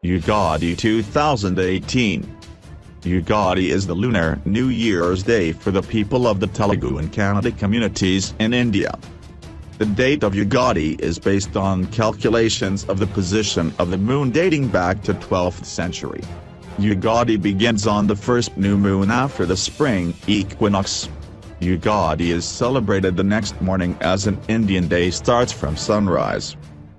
Ugadi 2018. Ugadi is the Lunar New Year's Day for the people of the Telugu and Kannada communities in India. The date of Ugadi is based on calculations of the position of the moon dating back to 12th century. Ugadi begins on the first new moon after the spring equinox. Ugadi is celebrated the next morning as an Indian day starts from sunrise.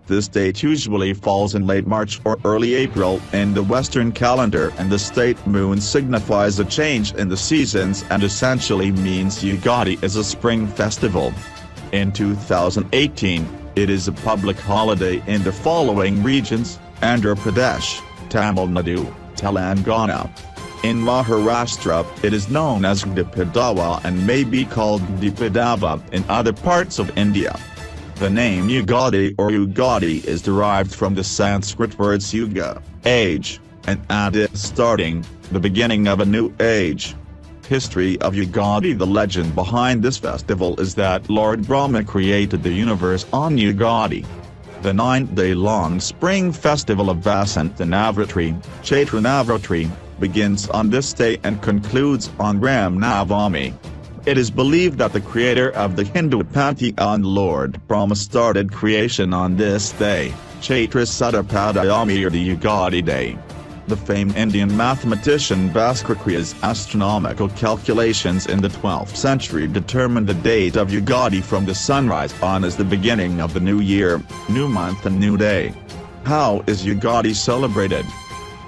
This date usually falls in late March or early April in the Western calendar, and the state moon signifies a change in the seasons and essentially means Ugadi is a spring festival. In 2018, it is a public holiday in the following regions: Andhra Pradesh, Tamil Nadu, Telangana. In Maharashtra, it is known as Gudi Padwa and may be called Gudi Padava in other parts of India. The name Ugadi or Ugadi is derived from the Sanskrit words yuga, age, and adi, starting, the beginning of a new age. History of Ugadi. The legend behind this festival is that Lord Brahma created the universe on Ugadi. The 9-day-long spring festival of Vasant Navaratri, Chaitra Navaratri, begins on this day and concludes on Ram Navami. It is believed that the creator of the Hindu pantheon Lord Brahma started creation on this day, Chaitra Sadapadayami, or the Ugadi day. The famed Indian mathematician Bhaskara's astronomical calculations in the 12th century determined the date of Ugadi from the sunrise on as the beginning of the new year, new month and new day. How is Ugadi celebrated?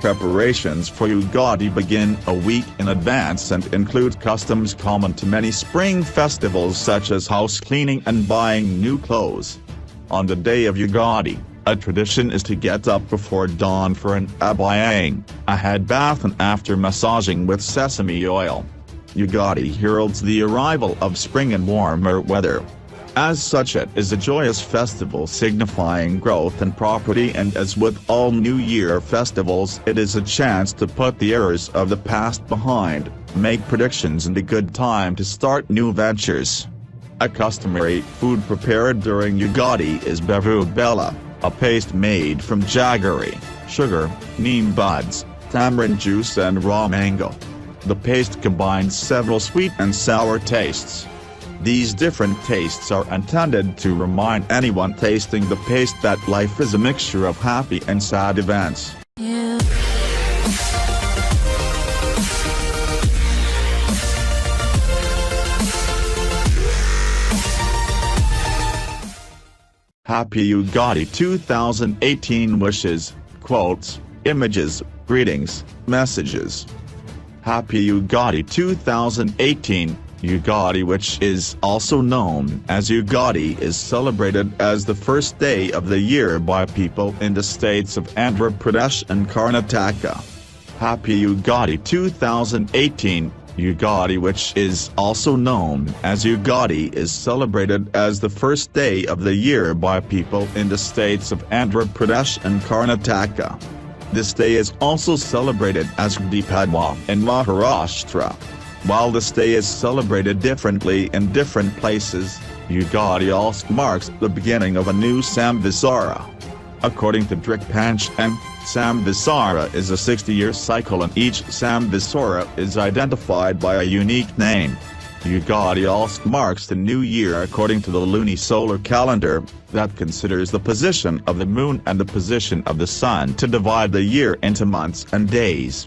Preparations for Ugadi begin a week in advance and include customs common to many spring festivals such as house cleaning and buying new clothes. On the day of Ugadi, a tradition is to get up before dawn for an abhyang, a head bath, and after massaging with sesame oil. Ugadi heralds the arrival of spring and warmer weather. As such, it is a joyous festival signifying growth and prosperity, and as with all New Year festivals, it is a chance to put the errors of the past behind, make predictions, and a good time to start new ventures. A customary food prepared during Ugadi is Bevu Bella, a paste made from jaggery, sugar, neem buds, tamarind juice and raw mango. The paste combines several sweet and sour tastes. These different tastes are intended to remind anyone tasting the paste that life is a mixture of happy and sad events. Happy Ugadi 2018 wishes, quotes, images, greetings, messages. Happy Ugadi 2018. Ugadi, which is also known as Ugadi, is celebrated as the first day of the year by people in the states of Andhra Pradesh and Karnataka. Happy Ugadi 2018. Ugadi, which is also known as Ugadi, is celebrated as the first day of the year by people in the states of Andhra Pradesh and Karnataka. This day is also celebrated as Gudi Padwa in Maharashtra. While this day is celebrated differently in different places, Ugadi also marks the beginning of a new Samvatsara. According to Drikpancham, Samvatsara is a 60-year cycle, and each Samvatsara is identified by a unique name. Ugadi also marks the new year according to the lunisolar calendar, that considers the position of the moon and the position of the sun to divide the year into months and days.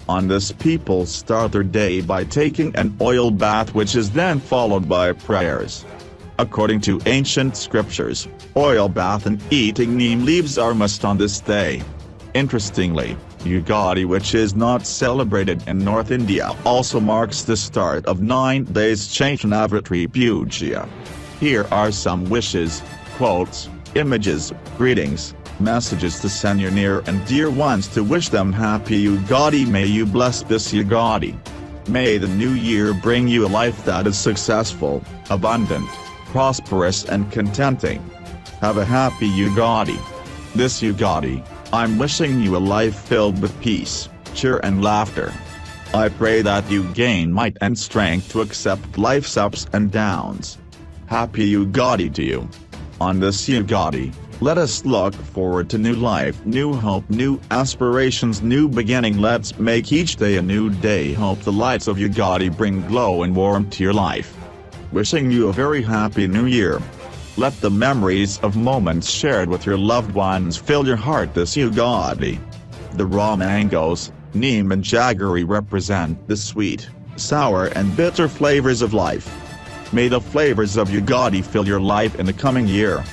On this, people start their day by taking an oil bath, which is then followed by prayers. According to ancient scriptures, oil bath and eating neem leaves are must on this day. Interestingly, Ugadi, which is not celebrated in North India, also marks the start of 9 days Chaitra Navaratri Puja. Here are some wishes, quotes, images, greetings, messages to send your near and dear ones to wish them happy Ugadi. May you bless this Ugadi. May the new year bring you a life that is successful, abundant, prosperous and contenting. Have a happy Ugadi. This Ugadi, I'm wishing you a life filled with peace, cheer and laughter. I pray that you gain might and strength to accept life's ups and downs. Happy Ugadi to you. On this Ugadi, Let us look forward to new life, new hope, new aspirations, new beginning. Let's make each day a new day. Hope the lights of Ugadi bring glow and warmth to your life. Wishing you a very happy new year. Let the memories of moments shared with your loved ones fill your heart this Ugadi. The raw mangoes, neem and jaggery represent the sweet, sour and bitter flavors of life. May the flavors of Ugadi fill your life in the coming year.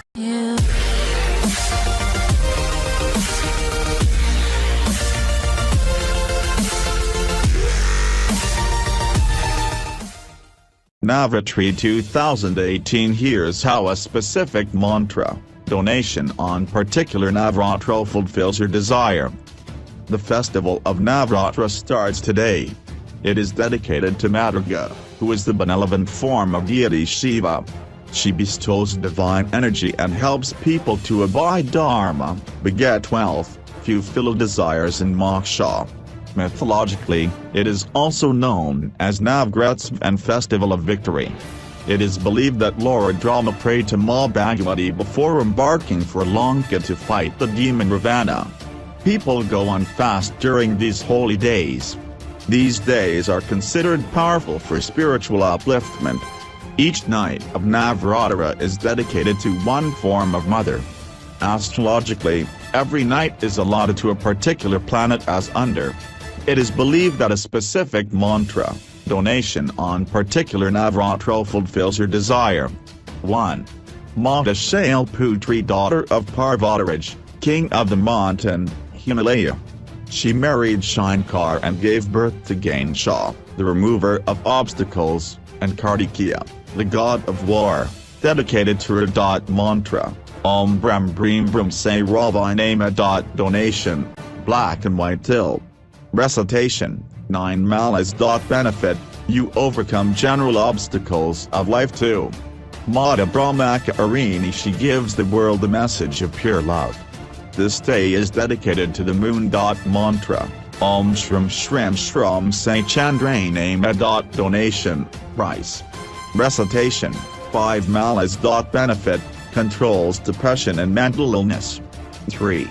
Navaratri 2018. Here's how a specific mantra, donation on particular Navaratri fulfills your desire. The festival of Navaratri starts today. It is dedicated to Mother Durga, who is the benevolent form of deity Shiva. She bestows divine energy and helps people to abide dharma, beget wealth, fulfill desires and moksha. Mythologically, it is also known as Navratri and Festival of Victory. It is believed that Lord Rama prayed to Ma Bhagavati before embarking for Lanka to fight the demon Ravana. People go on fast during these holy days. These days are considered powerful for spiritual upliftment. Each night of Navaratri is dedicated to one form of mother. Astrologically, every night is allotted to a particular planet as under. It is believed that a specific mantra, donation on particular Navaratri fulfills your desire. 1. Mata Shailputri, daughter of Parvataraj, king of the mountain, Himalaya. She married Shankar and gave birth to Ganesha, the remover of obstacles, and Kartikeya, the god of war, dedicated to her. Mantra, Om Brahm Breem Brahm Se Ravi Nama. Donation, black and white till. Recitation, 9 malas. Benefit, you overcome general obstacles of life too. Mata Brahmaka Arini, she gives the world the message of pure love. This day is dedicated to the moon. Mantra, Om Shram Shram Shram Se Chandra Nama. Donation, rice. Recitation, 5 malas. Benefit, controls depression and mental illness. 3.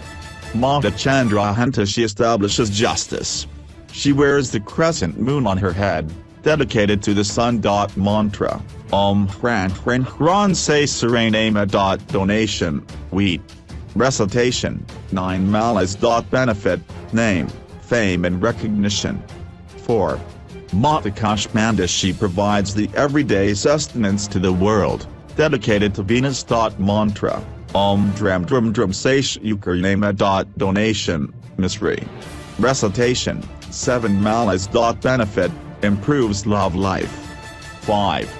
Mata Chandrahanta, she establishes justice. She wears the crescent moon on her head, dedicated to the sun. Mantra, Om Hran Hran Hran Se Saranama. Donation, wheat. Recitation, 9 malas. Benefit, name, fame and recognition. 4. Mata Kashmanda, she provides the everyday sustenance to the world, dedicated to Venus. Mantra, Om Dram Drum Drum Saish Ukar Nama. Donation, Misri. Recitation, 7 malas. Benefit, improves love life. 5.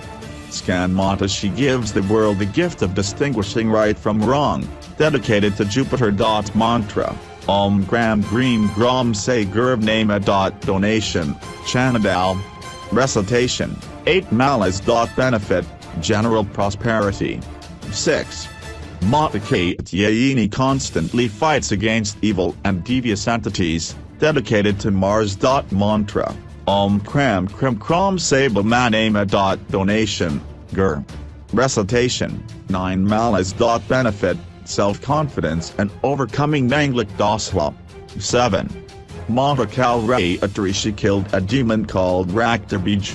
Scan Mata, she gives the world the gift of distinguishing right from wrong, dedicated to Jupiter. Mantra, Om Gram Green Gram Se Gurv Nama. Donation, Chanadal. Recitation, 8 malas. Benefit, general prosperity. 6. Mata Katyayini constantly fights against evil and devious entities, dedicated to Mars. Mantra, Om Kram Kram Kram Seba Manama. Donation, Gur. Recitation, 9 malas. Benefit, self-confidence and overcoming Manglik Dasla. 7. Mata Kalrayatri, she killed a demon called Raktabij.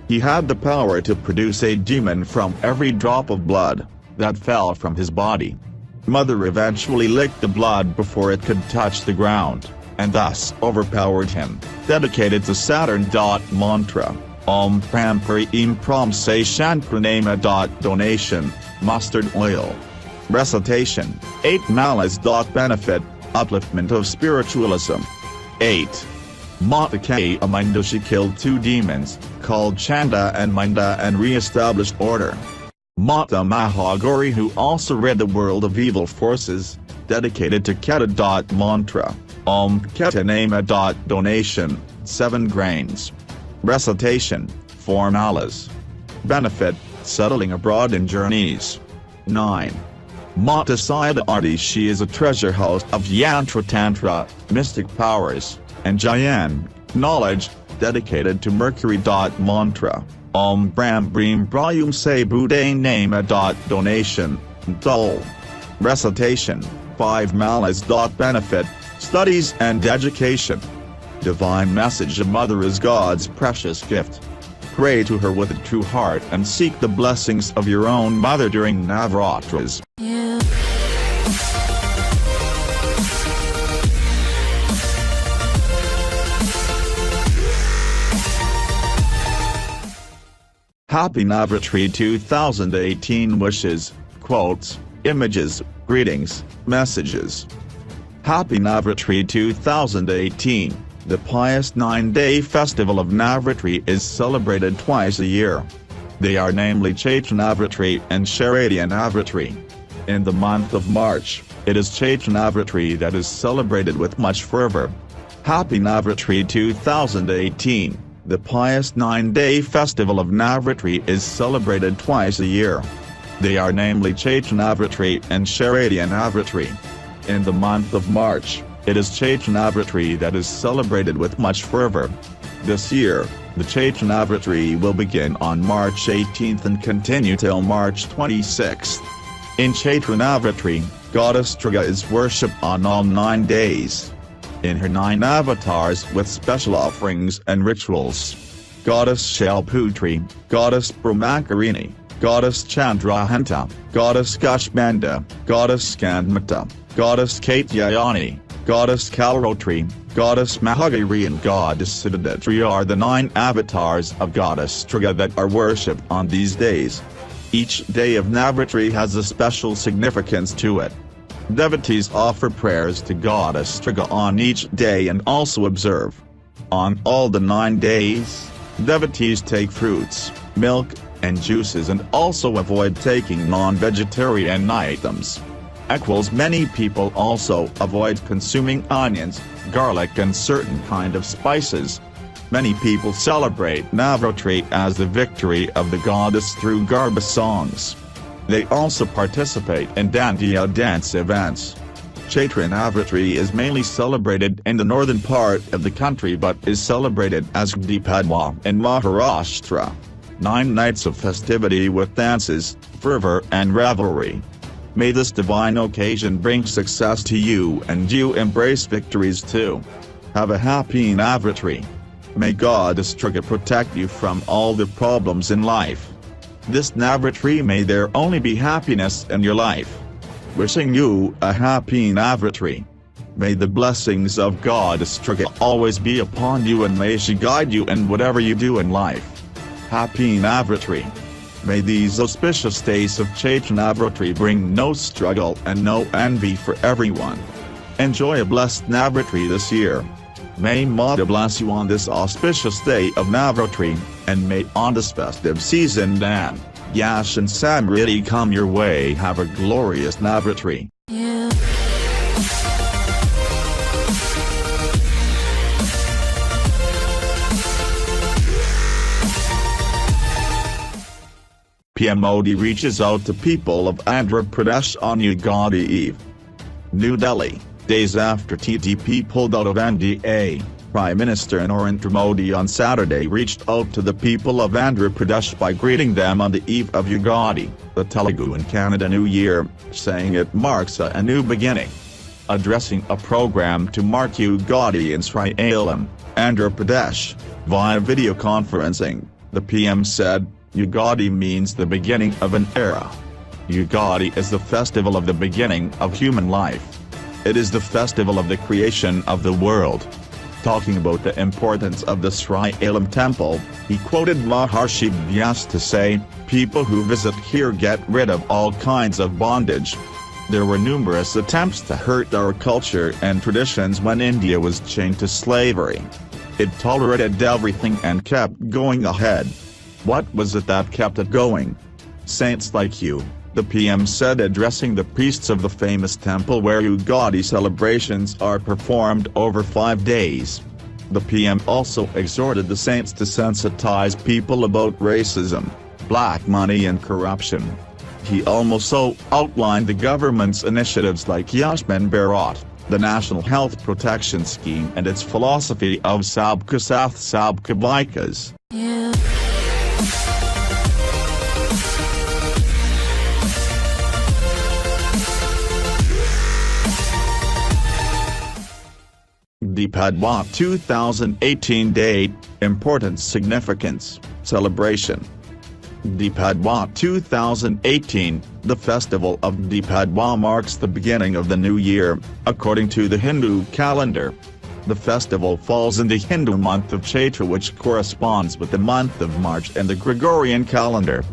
He had the power to produce a demon from every drop of blood that fell from his body. Mother eventually licked the blood before it could touch the ground, and thus overpowered him, dedicated to Saturn. Mantra, Om Pram Parim Pram Se Shankranama. Donation, mustard oil. Recitation, 8 malas. Benefit, upliftment of spiritualism. 8. Mata K. Aminda, she killed 2 demons, called Chanda and Minda, and re-established order. Mata Mahagauri, who also rid the world of evil forces, dedicated to Keta. Mantra, Om Keta Nama. Donation, 7 grains. Recitation, 4 malas. Benefit, settling abroad in journeys. 9. Mata Siddharthi, she is a treasure house of Yantra Tantra, mystic powers, and Jayan, knowledge, dedicated to Mercury. Mantra, Om Brahm Breem Brayum Se Buddha Nama. Donation, Dole. recitation, 5 malas. Benefit, studies and education. Divine message: a mother is God's precious gift. Pray to her with a true heart and seek the blessings of your own mother during Navaratris. Happy Navaratri 2018 wishes, quotes, images, greetings, messages. Happy Navaratri 2018. The pious 9-day festival of Navaratri is celebrated twice a year. They are namely Chaitra Navaratri and Sharadiya Navaratri. In the month of March, it is Chaitra Navaratri that is celebrated with much fervor. Happy Navaratri 2018. The pious 9-day festival of Navaratri is celebrated twice a year. They are namely Chaitra Navaratri and Sharadiya Navaratri. In the month of March, it is Chaitra Navaratri that is celebrated with much fervor. This year, the Chaitra Navaratri will begin on March 18th and continue till March 26th. In Chaitra Navaratri, Goddess Durga is worshipped on all 9 days. In her 9 avatars with special offerings and rituals. Goddess Shalputri, Goddess Brahmakarini, Goddess Chandrahanta, Goddess Kushmanda, Goddess Skandmata, Goddess Katyayani, Goddess Kalrotri, Goddess Mahagiri and Goddess Siddhartri are the 9 avatars of Goddess Durga that are worshipped on these days. Each day of Navaratri has a special significance to it. Devotees offer prayers to Goddess Durga on each day and also observe. On all the 9 days, devotees take fruits, milk, and juices and also avoid taking non-vegetarian items. Many people also avoid consuming onions, garlic and certain kind of spices. Many people celebrate Navaratri as the victory of the goddess through Garba songs. They also participate in Dandiya dance events. Chaitra Navaratri is mainly celebrated in the northern part of the country but is celebrated as Gudi Padwa in Maharashtra. 9 nights of festivity with dances, fervor and revelry. May this divine occasion bring success to you and you embrace victories too. Have a happy Navaratri. May Goddess Durga protect you from all the problems in life. This Navaratri may there only be happiness in your life. Wishing you a happy Navaratri. May the blessings of Goddess Durga always be upon you and may she guide you in whatever you do in life. Happy Navaratri. May these auspicious days of Chaitra Navaratri bring no struggle and no envy for everyone. Enjoy a blessed Navaratri this year. May Mata bless you on this auspicious day of Navaratri, and may on this festive season Dan, Yash and Samriddhi come your way. Have a glorious Navaratri. PM Modi reaches out to people of Andhra Pradesh on Ugadi Eve. New Delhi, days after TDP pulled out of NDA, Prime Minister Narendra Modi on Saturday reached out to the people of Andhra Pradesh by greeting them on the eve of Ugadi, the Telugu and Kannada New Year, saying it marks a new beginning. Addressing a program to mark Ugadi in Srisalam, Andhra Pradesh, via video conferencing, the PM said, Ugadi means the beginning of an era. Ugadi is the festival of the beginning of human life. It is the festival of the creation of the world. Talking about the importance of the Srisalam temple, he quoted Maharshi Vyas to say, people who visit here get rid of all kinds of bondage. There were numerous attempts to hurt our culture and traditions when India was chained to slavery. It tolerated everything and kept going ahead. What was it that kept it going? Saints like you, the PM said, addressing the priests of the famous temple where Ugadi celebrations are performed over 5 days. The PM also exhorted the saints to sensitize people about racism, black money and corruption. He also outlined the government's initiatives like Ayushman Bharat, the National Health Protection Scheme and its philosophy of Sabka Sath Sabka Vikas. The Padwa 2018 date, importance, significance, celebration. The Padwa 2018, the festival of the Padwa marks the beginning of the new year, according to the Hindu calendar. The festival falls in the Hindu month of Chaitra, which corresponds with the month of March in the Gregorian calendar.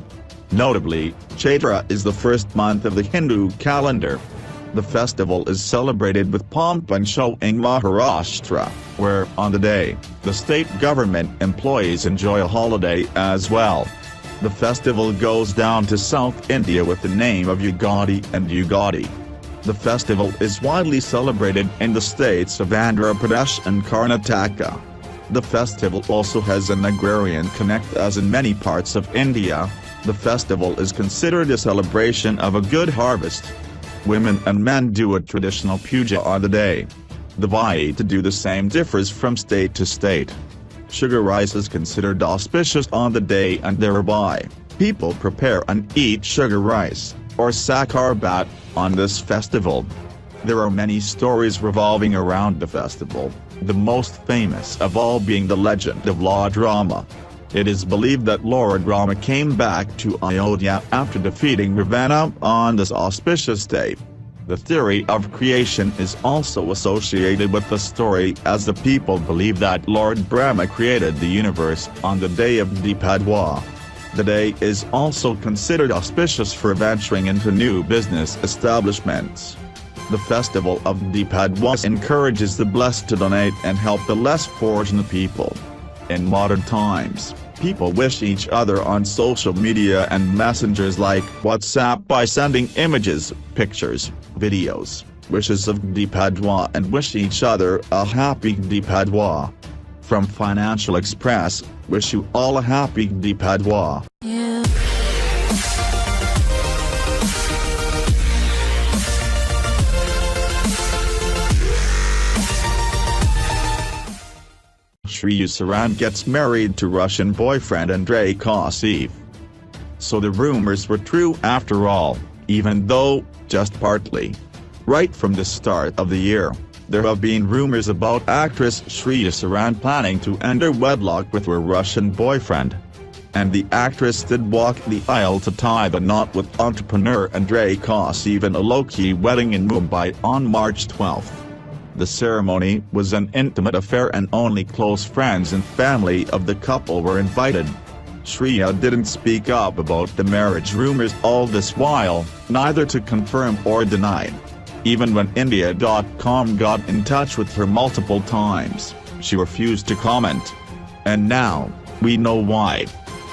Notably, Chaitra is the first month of the Hindu calendar. The festival is celebrated with pomp and show in Maharashtra, where, on the day, the state government employees enjoy a holiday as well. The festival goes down to South India with the name of Ugadi and Ugadi. The festival is widely celebrated in the states of Andhra Pradesh and Karnataka. The festival also has an agrarian connect, as in many parts of India. The festival is considered a celebration of a good harvest. Women and men do a traditional puja on the day. The way to do the same differs from state to state. Sugar rice is considered auspicious on the day, and thereby, people prepare and eat sugar rice, or sakarbat, on this festival. There are many stories revolving around the festival, the most famous of all being the legend of Lord Rama. It is believed that Lord Rama came back to Ayodhya after defeating Ravana on this auspicious day. The theory of creation is also associated with the story, as the people believe that Lord Brahma created the universe on the day of Padwa. The day is also considered auspicious for venturing into new business establishments. The festival of Padwa encourages the blessed to donate and help the less fortunate people. In modern times, people wish each other on social media and messengers like WhatsApp by sending images, pictures, videos, wishes of Padwa, and wish each other a happy Padwa. From Financial Express, wish you all a happy Padwa. Shriya Saran gets married to Russian boyfriend Andrei Koscheev. So the rumors were true after all, even though, just partly. Right from the start of the year, there have been rumors about actress Shriya Saran planning to enter wedlock with her Russian boyfriend. And the actress did walk the aisle to tie the knot with entrepreneur Andrei Koscheev in a low-key wedding in Mumbai on March 12. The ceremony was an intimate affair and only close friends and family of the couple were invited. Shriya didn't speak up about the marriage rumors all this while, neither to confirm or deny. Even when India.com got in touch with her multiple times, she refused to comment. And now, we know why.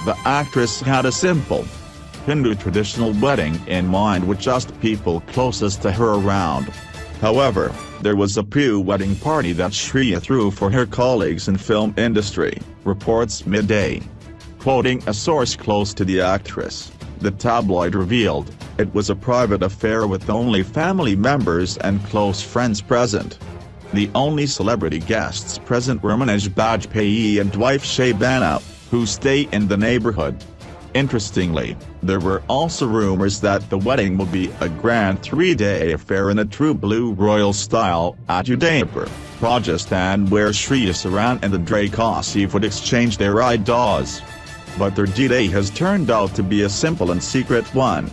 The actress had a simple Hindu traditional wedding in mind with just people closest to her around. However, there was a pre-wedding party that Shriya threw for her colleagues in film industry, reports Midday. Quoting a source close to the actress, the tabloid revealed, it was a private affair with only family members and close friends present. The only celebrity guests present were Manoj Bajpayee and wife Shabana, who stay in the neighborhood. Interestingly, there were also rumors that the wedding will be a grand 3-day affair in a true blue royal style at Udaipur, Rajasthan, where Shriya Saran and Andrei Koscheev would exchange their idols. But their D-Day has turned out to be a simple and secret one.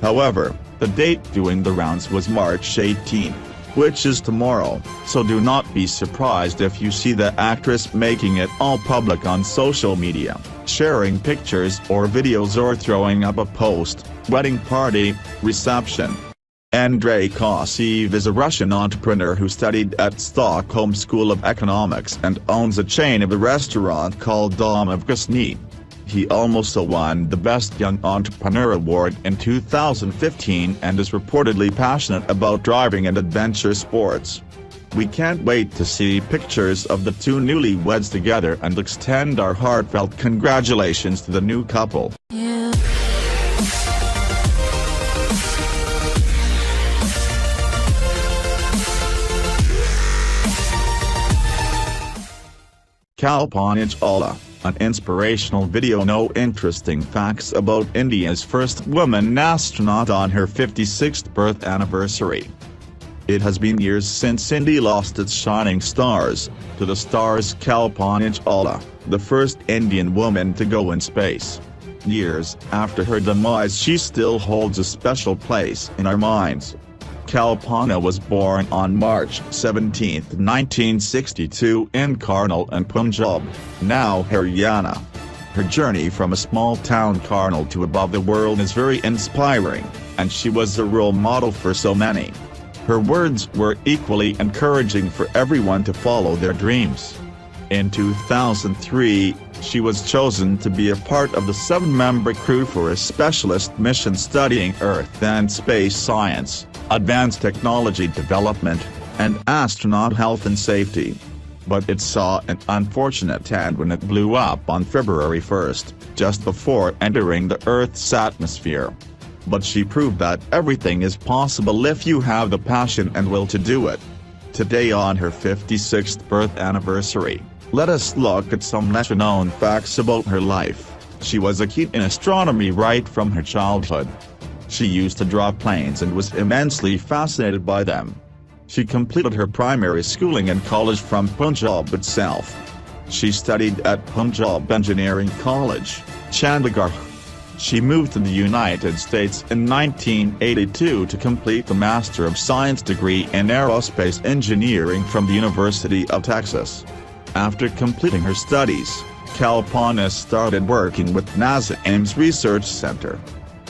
However, the date doing the rounds was March 18, which is tomorrow, so do not be surprised if you see the actress making it all public on social media, sharing pictures or videos or throwing up a post, wedding party, reception. Andrei Koscheev is a Russian entrepreneur who studied at Stockholm School of Economics and owns a chain of a restaurant called Dom of Gusny. He also won the Best Young Entrepreneur Award in 2015 and is reportedly passionate about driving and adventure sports. We can't wait to see pictures of the two newlyweds together and extend our heartfelt congratulations to the new couple. Kalpanij Ola, an inspirational video. No interesting facts about India's first woman astronaut on her 56th birth anniversary. It has been years since India lost its shining stars to the stars Kalpana Chawla, the first Indian woman to go in space. Years after her demise, she still holds a special place in our minds. Kalpana was born on March 17, 1962 in Karnal and Punjab, now Haryana. Her journey from a small-town Karnal to above the world is very inspiring, and she was a role model for so many. Her words were equally encouraging for everyone to follow their dreams. In 2003, she was chosen to be a part of the 7-member crew for a specialist mission studying Earth and space science, advanced technology development, and astronaut health and safety. But it saw an unfortunate end when it blew up on February 1, just before entering the Earth's atmosphere. But she proved that everything is possible if you have the passion and will to do it. Today, on her 56th birth anniversary, let us look at some lesser-known facts about her life. She was a keen in astronomy right from her childhood. She used to draw planes and was immensely fascinated by them. She completed her primary schooling and college from Punjab itself. She studied at Punjab Engineering College, Chandigarh. She moved to the United States in 1982 to complete the Master of Science degree in Aerospace Engineering from the University of Texas. After completing her studies, Kalpana started working with NASA Ames Research Center.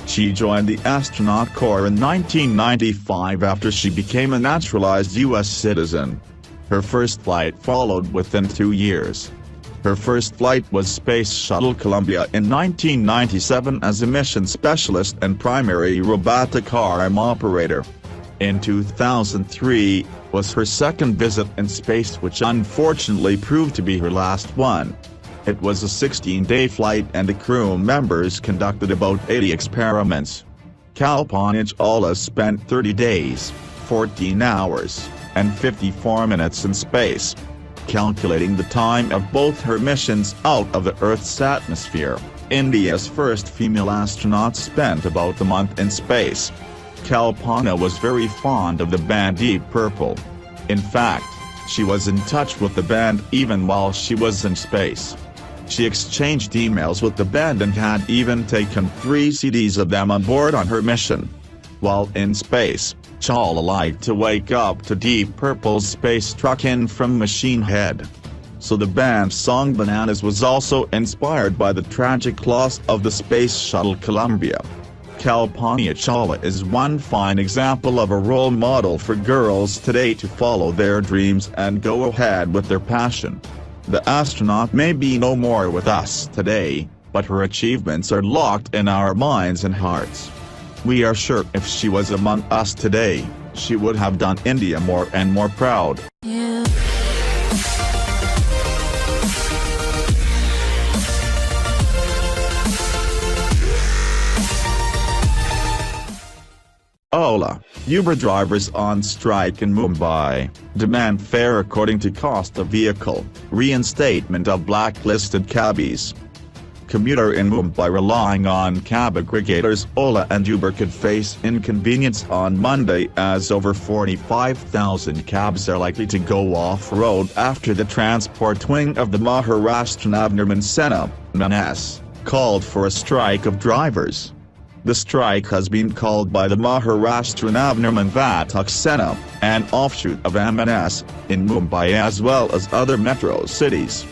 She joined the astronaut corps in 1995 after she became a naturalized U.S. citizen. Her first flight followed within 2 years. Her first flight was Space Shuttle Columbia in 1997 as a mission specialist and primary robotic arm operator. In 2003, was her second visit in space, which unfortunately proved to be her last one. It was a 16-day flight and the crew members conducted about 80 experiments. Kalpana Chawla spent 30 days, 14 hours, and 54 minutes in space. Calculating the time of both her missions out of the Earth's atmosphere, India's first female astronaut spent about a month in space. Kalpana was very fond of the band Deep Purple. In fact, she was in touch with the band even while she was in space. She exchanged emails with the band and had even taken 3 CDs of them on board on her mission. While in space, Chawla liked to wake up to Deep Purple's Space Truckin' from Machine Head. So the band's song Bananas was also inspired by the tragic loss of the Space Shuttle Columbia. Kalpana Chawla is one fine example of a role model for girls today to follow their dreams and go ahead with their passion. The astronaut may be no more with us today, but her achievements are locked in our minds and hearts. We are sure if she was among us today, she would have done India more and more proud. Yeah. Ola Uber drivers on strike in Mumbai, demand fare according to cost of vehicle, reinstatement of blacklisted cabbies. Commuter in Mumbai relying on cab aggregators Ola and Uber could face inconvenience on Monday as over 45,000 cabs are likely to go off-road after the transport wing of the Maharashtra Navnirman Sena (MNS) called for a strike of drivers. The strike has been called by the Maharashtra Navnirman Vatak Sena, an offshoot of MNS, in Mumbai as well as other metro cities.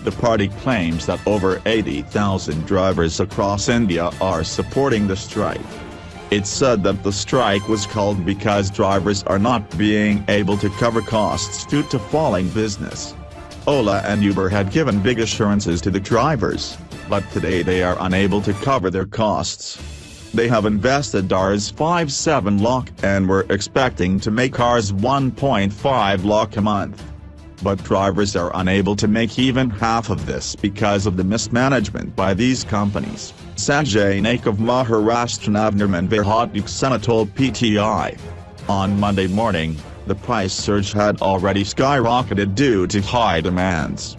The party claims that over 80,000 drivers across India are supporting the strike. It said that the strike was called because drivers are not being able to cover costs due to falling business. Ola and Uber had given big assurances to the drivers, but today they are unable to cover their costs. They have invested Rs 5.7 lakh and were expecting to make Rs 1.5 lakh a month. But drivers are unable to make even half of this because of the mismanagement by these companies, Sanjay Naik of Maharashtra Navnirman Vahatuk Sena told PTI. On Monday morning, the price surge had already skyrocketed due to high demands.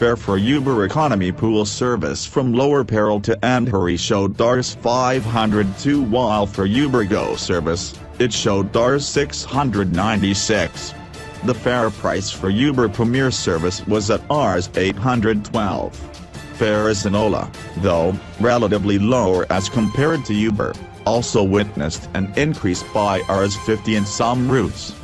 fare for Uber economy pool service from Lower Peril to Andhra showed Rs 502, while for Uber Go service, it showed Rs 696. The fare price for Uber Premier service was at Rs 812. Fares in Ola, though, relatively lower as compared to Uber, also witnessed an increase by Rs 50 in some routes.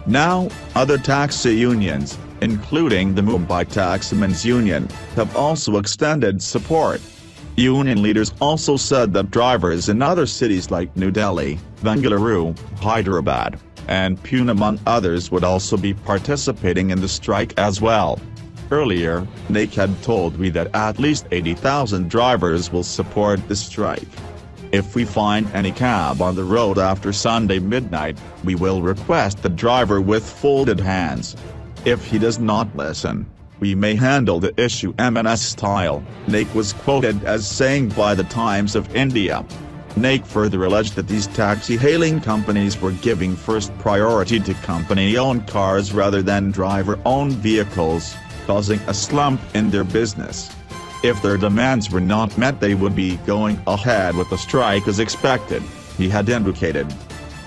Now, other taxi unions, including the Mumbai Taximen's Union, have also extended support. Union leaders also said that drivers in other cities like New Delhi, Bengaluru, Hyderabad, and Pune among others would also be participating in the strike as well. Earlier, NAIC had told me that at least 80,000 drivers will support the strike. If we find any cab on the road after Sunday midnight, we will request the driver with folded hands. If he does not listen, we may handle the issue M&S style, NAIC was quoted as saying by the Times of India. NAIC further alleged that these taxi-hailing companies were giving first priority to company-owned cars rather than driver-owned vehicles, causing a slump in their business. If their demands were not met, they would be going ahead with the strike as expected, he had indicated.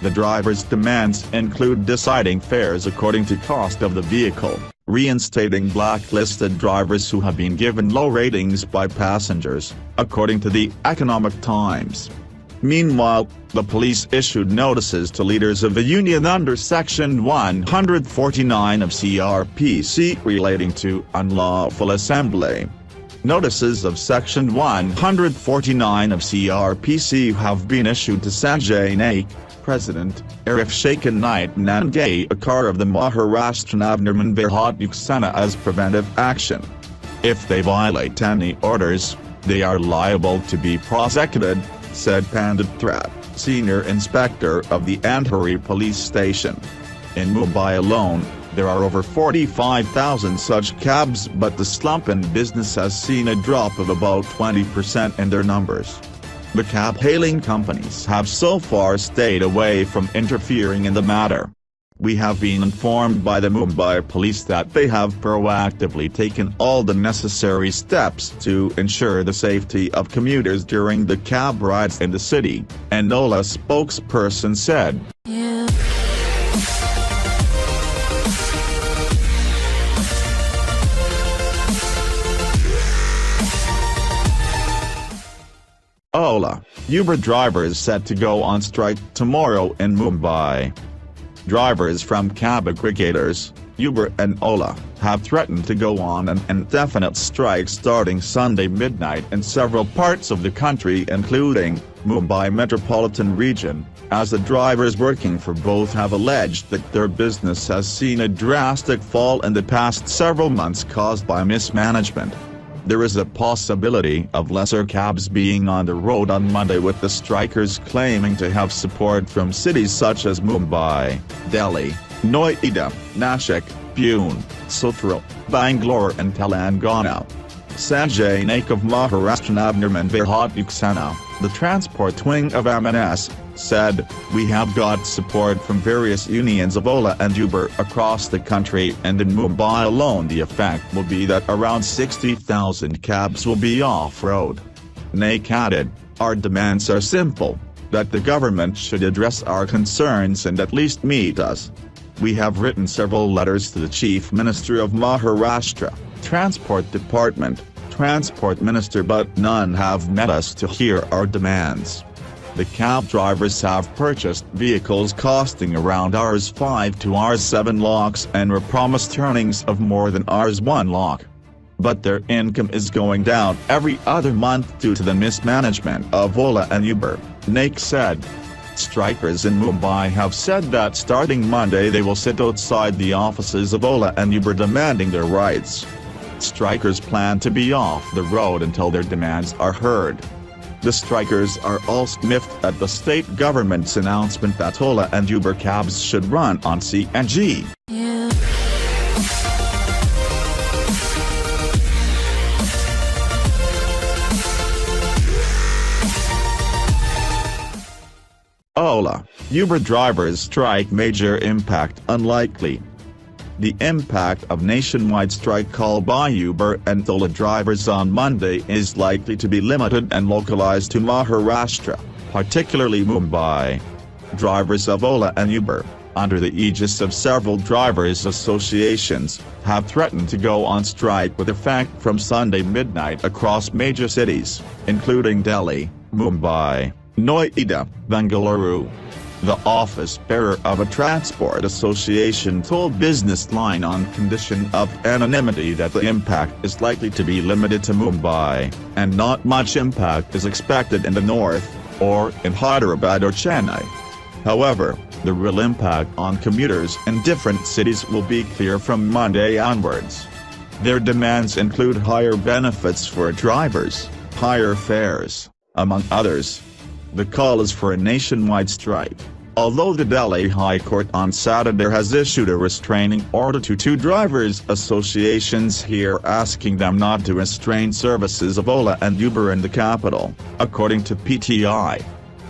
The drivers' demands include deciding fares according to cost of the vehicle, reinstating blacklisted drivers who have been given low ratings by passengers, according to the Economic Times. Meanwhile, the police issued notices to leaders of the union under Section 149 of CRPC relating to unlawful assembly. Notices of Section 149 of CRPC have been issued to Sanjay Naik, President, Arif Sheikh Knight Nangai Akar of the Maharashtra Navnirman Virat Kohli as preventive action. If they violate any orders, they are liable to be prosecuted, said Pandit Thrat, senior inspector of the Andheri police station. In Mumbai alone, there are over 45,000 such cabs, but the slump in business has seen a drop of about 20% in their numbers. The cab-hailing companies have so far stayed away from interfering in the matter. We have been informed by the Mumbai police that they have proactively taken all the necessary steps to ensure the safety of commuters during the cab rides in the city, an Ola spokesperson said. Ola, Uber drivers set to go on strike tomorrow in Mumbai. Drivers from cab aggregators, Uber and Ola, have threatened to go on an indefinite strike starting Sunday midnight in several parts of the country including Mumbai metropolitan region, as the drivers working for both have alleged that their business has seen a drastic fall in the past several months caused by mismanagement. There is a possibility of lesser cabs being on the road on Monday, with the strikers claiming to have support from cities such as Mumbai, Delhi, Noida, Nashik, Pune, Sutra, Bangalore and Telangana. Sanjay Naik of Maharashtra Navnirman Virat Kohli, the transport wing of M&S, said, "We have got support from various unions of Ola and Uber across the country, and in Mumbai alone the effect will be that around 60,000 cabs will be off-road." Naik added, "Our demands are simple, that the government should address our concerns and at least meet us. We have written several letters to the Chief Minister of Maharashtra, Transport Department, Transport Minister, but none have met us to hear our demands." The cab drivers have purchased vehicles costing around Rs 5 to Rs 7 lakhs and were promised earnings of more than Rs 1 lakh. But their income is going down every other month due to the mismanagement of Ola and Uber, Naik said. Strikers in Mumbai have said that starting Monday they will sit outside the offices of Ola and Uber demanding their rights. Strikers plan to be off the road until their demands are heard. The strikers are also miffed at the state government's announcement that Ola and Uber cabs should run on CNG. Ola, Uber drivers strike major impact unlikely. The impact of nationwide strike called by Uber and Ola drivers on Monday is likely to be limited and localized to Maharashtra, particularly Mumbai. Drivers of Ola and Uber, under the aegis of several drivers' associations, have threatened to go on strike with effect from Sunday midnight across major cities, including Delhi, Mumbai, Noida, Bengaluru. The office-bearer of a transport association told Business Line on condition of anonymity that the impact is likely to be limited to Mumbai, and not much impact is expected in the north, or in Hyderabad or Chennai. However, the real impact on commuters in different cities will be clear from Monday onwards. Their demands include higher benefits for drivers, higher fares, among others. The call is for a nationwide strike, although the Delhi High Court on Saturday has issued a restraining order to two drivers' associations here asking them not to restrain services of Ola and Uber in the capital, according to PTI.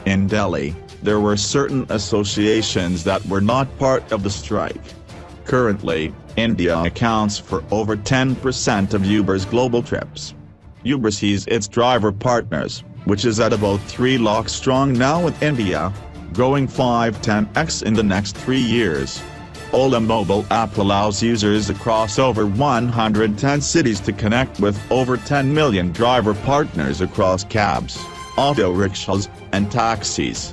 In Delhi, there were certain associations that were not part of the strike. Currently, India accounts for over 10% of Uber's global trips. Uber sees its driver partners, which is at about 3 lakhs strong now with India, growing 5-10x in the next 3 years. Ola mobile app allows users across over 110 cities to connect with over 10 million driver partners across cabs, auto rickshaws, and taxis.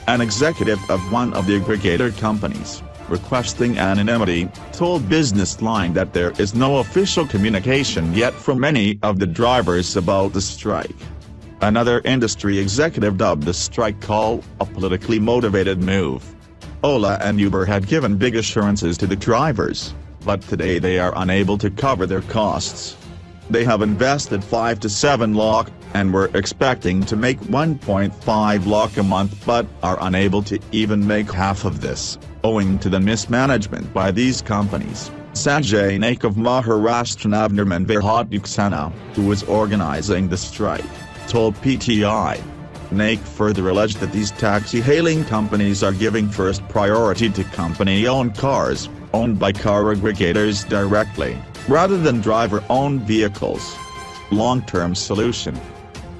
An executive of one of the aggregator companies, requesting anonymity, told Business Line that there is no official communication yet from any of the drivers about the strike. Another industry executive dubbed the strike call a politically motivated move. Ola and Uber had given big assurances to the drivers, but today they are unable to cover their costs. They have invested 5 to 7 lakh, and were expecting to make 1.5 lakh a month but are unable to even make half of this, owing to the mismanagement by these companies. Sanjay Naik of Maharashtra Navnirman Virat Kohli, who was organizing the strike, told PTI. Naik further alleged that these taxi-hailing companies are giving first priority to company-owned cars, owned by car aggregators directly, rather than driver-owned vehicles. Long-term solution.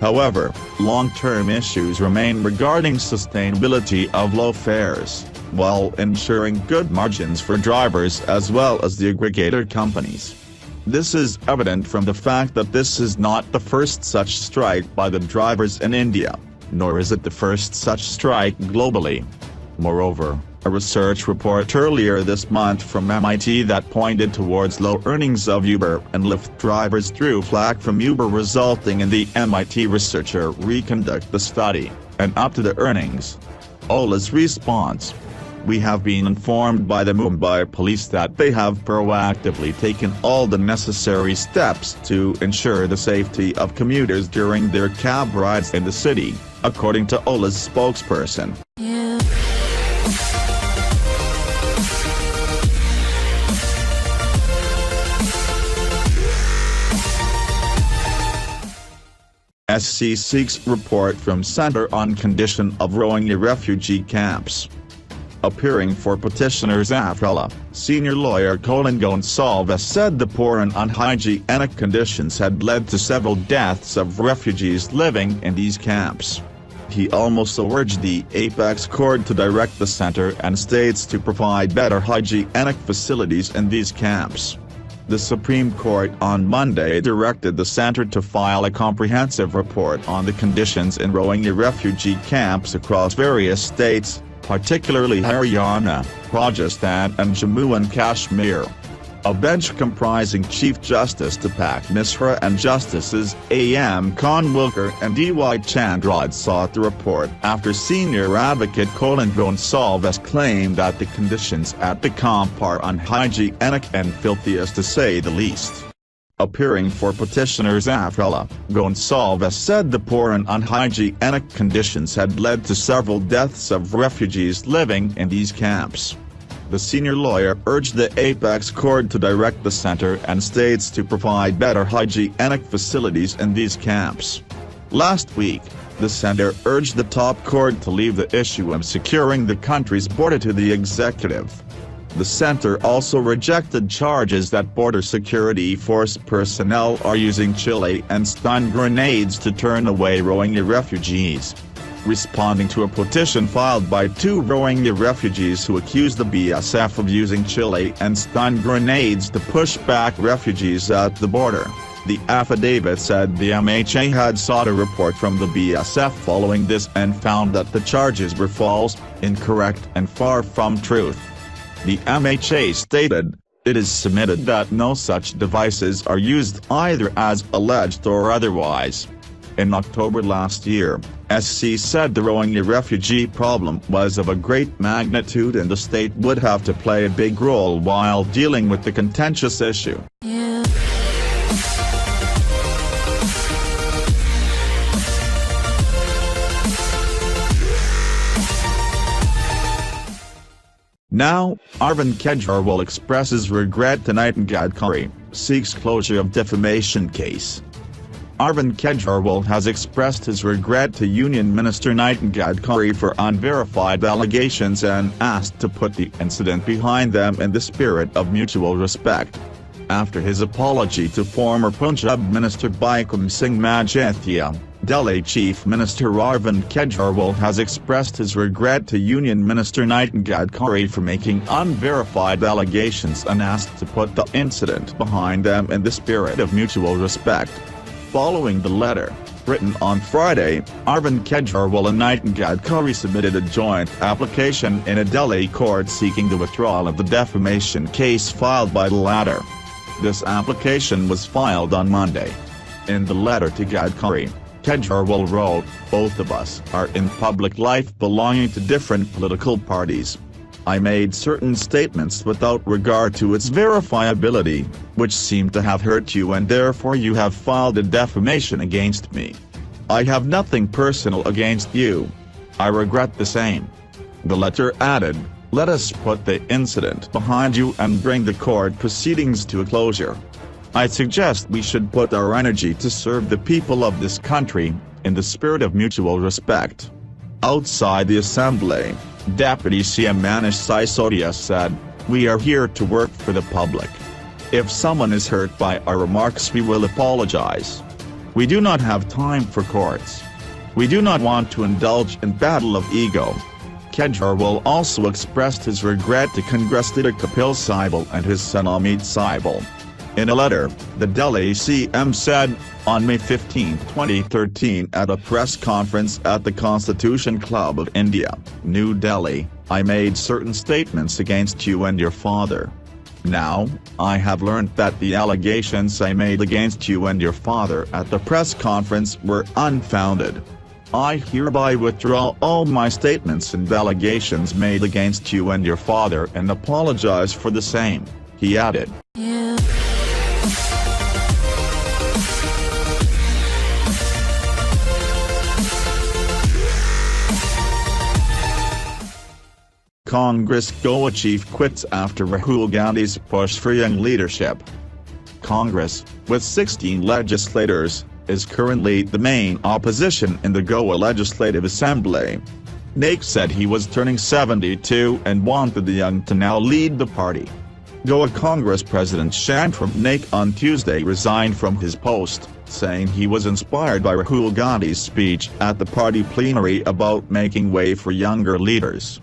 However, long-term issues remain regarding sustainability of low fares, while ensuring good margins for drivers as well as the aggregator companies. This is evident from the fact that this is not the first such strike by the drivers in India, nor is it the first such strike globally. Moreover, a research report earlier this month from MIT that pointed towards low earnings of Uber and Lyft drivers drew flack from Uber, resulting in the MIT researcher reconduct the study, and up to the earnings. Ola's response: "We have been informed by the Mumbai police that they have proactively taken all the necessary steps to ensure the safety of commuters during their cab rides in the city," according to Ola's spokesperson. SC seeks report from Center on condition of Rohingya refugee camps. Appearing for petitioners AFRELA, senior lawyer Colin Gonsalves said the poor and unhygienic conditions had led to several deaths of refugees living in these camps. He also urged the apex court to direct the center and states to provide better hygienic facilities in these camps. The Supreme Court on Monday directed the center to file a comprehensive report on the conditions in Rohingya refugee camps across various states, particularly Haryana, Rajasthan and Jammu and Kashmir. A bench comprising Chief Justice Deepak Misra and Justices A.M. Khanwilkar and D.Y. Chandrad sought the report after senior advocate Colin Gonsalves claimed that the conditions at the camp are unhygienic and filthy, to say the least. Appearing for petitioners AFRELA, Gonsalves said the poor and unhygienic conditions had led to several deaths of refugees living in these camps. The senior lawyer urged the apex court to direct the center and states to provide better hygienic facilities in these camps. Last week, the center urged the top court to leave the issue of securing the country's border to the executive. The center also rejected charges that border security force personnel are using chili and stun grenades to turn away Rohingya refugees. Responding to a petition filed by 2 Rohingya refugees who accused the BSF of using chili and stun grenades to push back refugees at the border, the affidavit said the MHA had sought a report from the BSF following this and found that the charges were false, incorrect and far from truth. The MHA stated, "It is submitted that no such devices are used either as alleged or otherwise." In October last year, SC said the Rohingya refugee problem was of a great magnitude and the state would have to play a big role while dealing with the contentious issue. Now, Arvind Kejriwal expresses regret tonight and Gadkari seeks closure of defamation case. Arvind Kejriwal has expressed his regret to Union Minister Nitin Gadkari for unverified allegations and asked to put the incident behind them in the spirit of mutual respect. After his apology to former Punjab Minister Bikram Singh Majethia, Delhi Chief Minister Arvind Kejriwal has expressed his regret to Union Minister Nitin Gadkari for making unverified allegations and asked to put the incident behind them in the spirit of mutual respect. Following the letter, written on Friday, Arvind Kejriwal and Nitin Gadkari submitted a joint application in a Delhi court seeking the withdrawal of the defamation case filed by the latter. This application was filed on Monday. In the letter to Gadkari, Kejriwal wrote, "Both of us are in public life belonging to different political parties. I made certain statements without regard to its verifiability, which seemed to have hurt you and therefore you have filed a defamation against me. I have nothing personal against you. I regret the same." The letter added, "Let us put the incident behind you and bring the court proceedings to a closure. I suggest we should put our energy to serve the people of this country, in the spirit of mutual respect." Outside the assembly, Deputy CM Manish Sisodia said, "We are here to work for the public. If someone is hurt by our remarks we will apologize. We do not have time for courts. We do not want to indulge in battle of ego." Kejriwal also expressed his regret to Congress leader Kapil Sibal and his son Amit Sibal. In a letter, the Delhi CM said, "On May 15, 2013 at a press conference at the Constitution Club of India, New Delhi, I made certain statements against you and your father. Now, I have learned that the allegations I made against you and your father at the press conference were unfounded. I hereby withdraw all my statements and allegations made against you and your father and apologize for the same," he added. Congress Goa chief quits after Rahul Gandhi's push for young leadership. Congress, with 16 legislators, is currently the main opposition in the Goa Legislative Assembly. Naik said he was turning 72 and wanted the young to now lead the party. Goa Congress President Shantram Naik on Tuesday resigned from his post, saying he was inspired by Rahul Gandhi's speech at the party plenary about making way for younger leaders.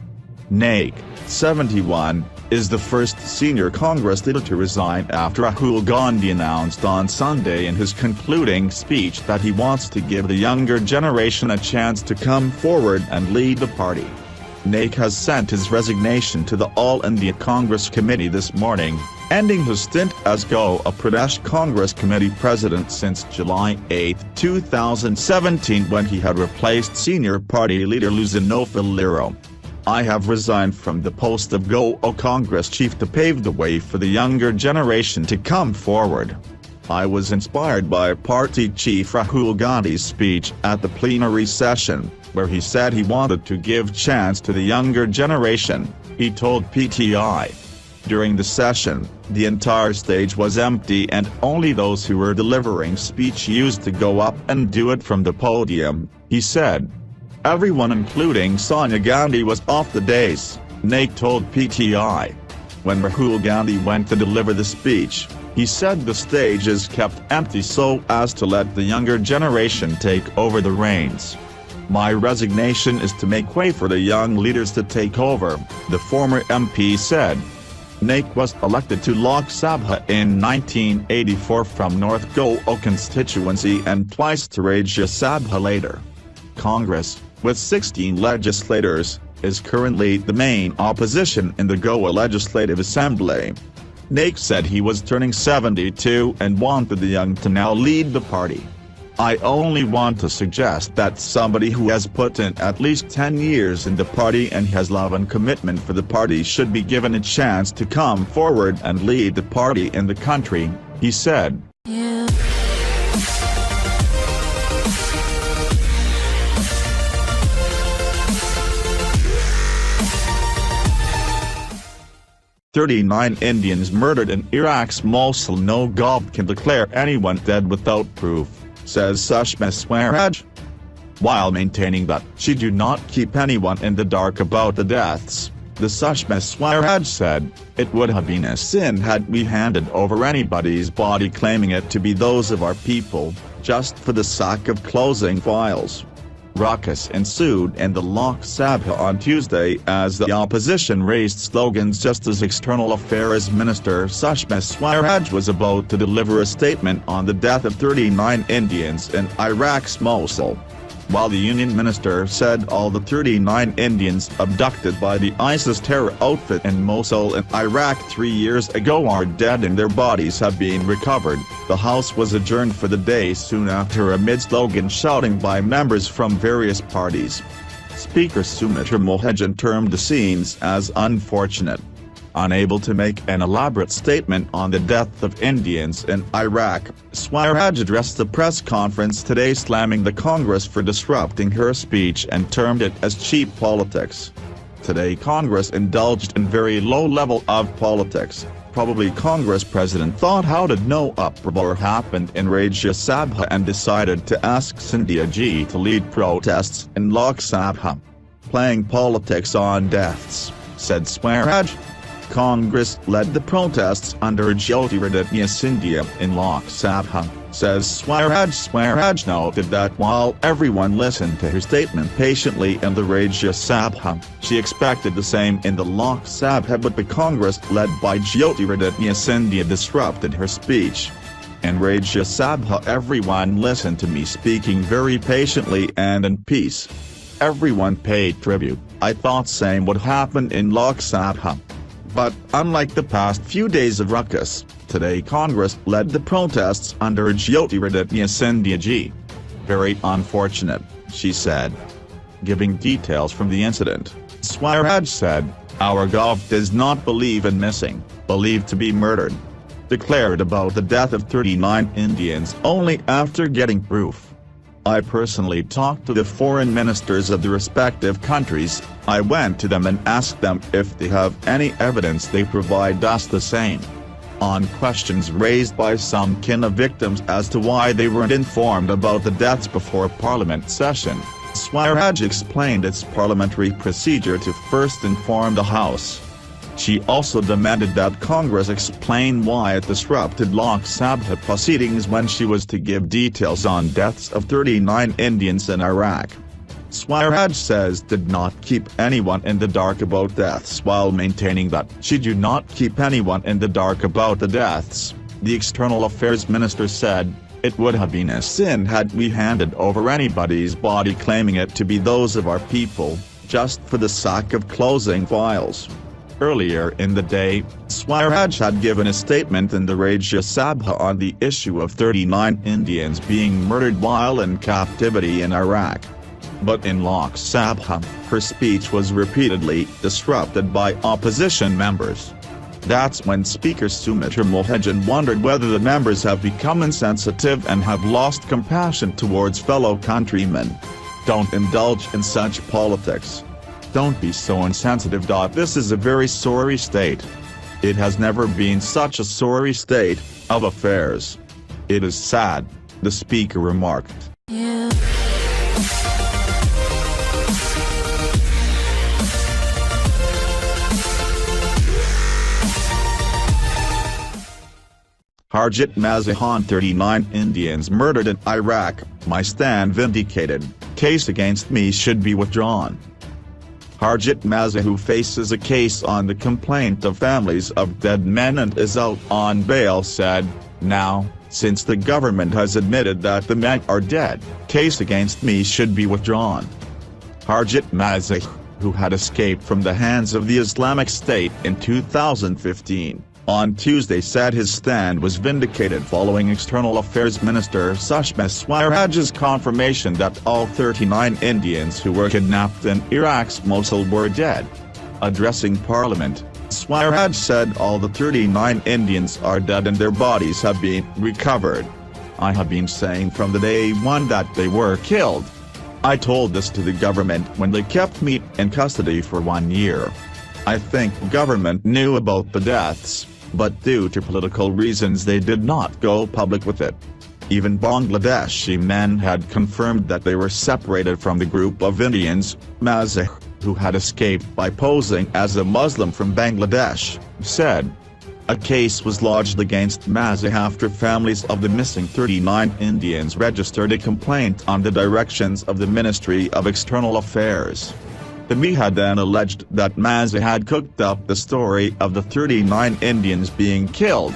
Naik, 71, is the first senior Congress leader to resign after Rahul Gandhi announced on Sunday in his concluding speech that he wants to give the younger generation a chance to come forward and lead the party. Naik has sent his resignation to the All India Congress Committee this morning, ending his stint as Goa Pradesh Congress Committee president since July 8, 2017 when he had replaced senior party leader Luzanofil Liro. "I have resigned from the post of Goa Congress chief to pave the way for the younger generation to come forward. I was inspired by party chief Rahul Gandhi's speech at the plenary session, where he said he wanted to give chance to the younger generation," he told PTI. During the session, the entire stage was empty and only those who were delivering speech used to go up and do it from the podium, he said. "Everyone including Sonia Gandhi was off the dais," Naik told PTI. When Rahul Gandhi went to deliver the speech, he said the stage is kept empty so as to let the younger generation take over the reins. "My resignation is to make way for the young leaders to take over," the former MP said. Naik was elected to Lok Sabha in 1984 from North Goa constituency and twice to Rajya Sabha later. Congress, with 16 legislators, is currently the main opposition in the Goa Legislative Assembly. Naik said he was turning 72 and wanted the young to now lead the party. "I only want to suggest that somebody who has put in at least 10 years in the party and has love and commitment for the party should be given a chance to come forward and lead the party in the country," he said. 39 Indians murdered in Iraq's Mosul. "No govt can declare anyone dead without proof," says Sushma Swaraj. While maintaining that she do not keep anyone in the dark about the deaths, the Sushma Swaraj said, "It would have been a sin had we handed over anybody's body claiming it to be those of our people, just for the sake of closing files." Ruckus ensued in the Lok Sabha on Tuesday as the opposition raised slogans just as External Affairs Minister Sushma Swaraj was about to deliver a statement on the death of 39 Indians in Iraq's Mosul. While the Union Minister said all the 39 Indians abducted by the ISIS terror outfit in Mosul in Iraq 3 years ago are dead and their bodies have been recovered, the House was adjourned for the day soon after amid slogan shouting by members from various parties. Speaker Sumitra Mahajan termed the scenes as unfortunate. Unable to make an elaborate statement on the death of Indians in Iraq, Swaraj addressed the press conference today slamming the Congress for disrupting her speech and termed it as cheap politics. Today Congress indulged in very low level of politics. Probably Congress President thought how did no uproar happened in Rajya Sabha and decided to ask Sindhia ji to lead protests in Lok Sabha. "Playing politics on deaths," said Swaraj. Congress led the protests under Jyotiraditya Scindia in Lok Sabha, says Swaraj. Swaraj noted that while everyone listened to her statement patiently in the Rajya Sabha, she expected the same in the Lok Sabha, but the Congress led by Jyotiraditya Scindia disrupted her speech. In Rajya Sabha everyone listened to me speaking very patiently and in peace. Everyone paid tribute. I thought same would happen in Lok Sabha. But, unlike the past few days of ruckus, today Congress led the protests under Jyotiraditya Scindia ji. Very unfortunate, she said. Giving details from the incident, Swaraj said, "Our govt does not believe in missing, believed to be murdered." Declared about the death of 39 Indians only after getting proof. "I personally talked to the foreign ministers of the respective countries. I went to them and asked them if they have any evidence. They provide us the same." On questions raised by some kin of victims as to why they weren't informed about the deaths before Parliament session, Swaraj explained its parliamentary procedure to first inform the House. She also demanded that Congress explain why it disrupted Lok Sabha proceedings when she was to give details on deaths of 39 Indians in Iraq. Swaraj says did not keep anyone in the dark about deaths while maintaining that she do not keep anyone in the dark about the deaths. The External Affairs Minister said, "It would have been a sin had we handed over anybody's body claiming it to be those of our people, just for the sake of closing files." Earlier in the day, Swaraj had given a statement in the Rajya Sabha on the issue of 39 Indians being murdered while in captivity in Iraq. But in Lok Sabha, her speech was repeatedly disrupted by opposition members. That's when Speaker Sumitra Mahajan wondered whether the members have become insensitive and have lost compassion towards fellow countrymen. Don't indulge in such politics. Don't be so insensitive. This is a very sorry state. It has never been such a sorry state of affairs. It is sad, the speaker remarked. Harjit Masih on 39 Indians murdered in Iraq, my stand vindicated, case against me should be withdrawn. Harjit Masih, who faces a case on the complaint of families of dead men and is out on bail, said, "Now, since the government has admitted that the men are dead, case against me should be withdrawn." Harjit Masih, who had escaped from the hands of the Islamic State in 2015, on Tuesday said his stand was vindicated following External Affairs Minister Sushma Swaraj's confirmation that all 39 Indians who were kidnapped in Iraq's Mosul were dead. Addressing Parliament, Swaraj said all the 39 Indians are dead and their bodies have been recovered. "I have been saying from the day one that they were killed. I told this to the government when they kept me in custody for 1 year. I think government knew about the deaths, but due to political reasons they did not go public with it." Even Bangladeshi men had confirmed that they were separated from the group of Indians. Masih, who had escaped by posing as a Muslim from Bangladesh, said. A case was lodged against Masih after families of the missing 39 Indians registered a complaint on the directions of the Ministry of External Affairs. The ME had then alleged that Masih had cooked up the story of the 39 Indians being killed.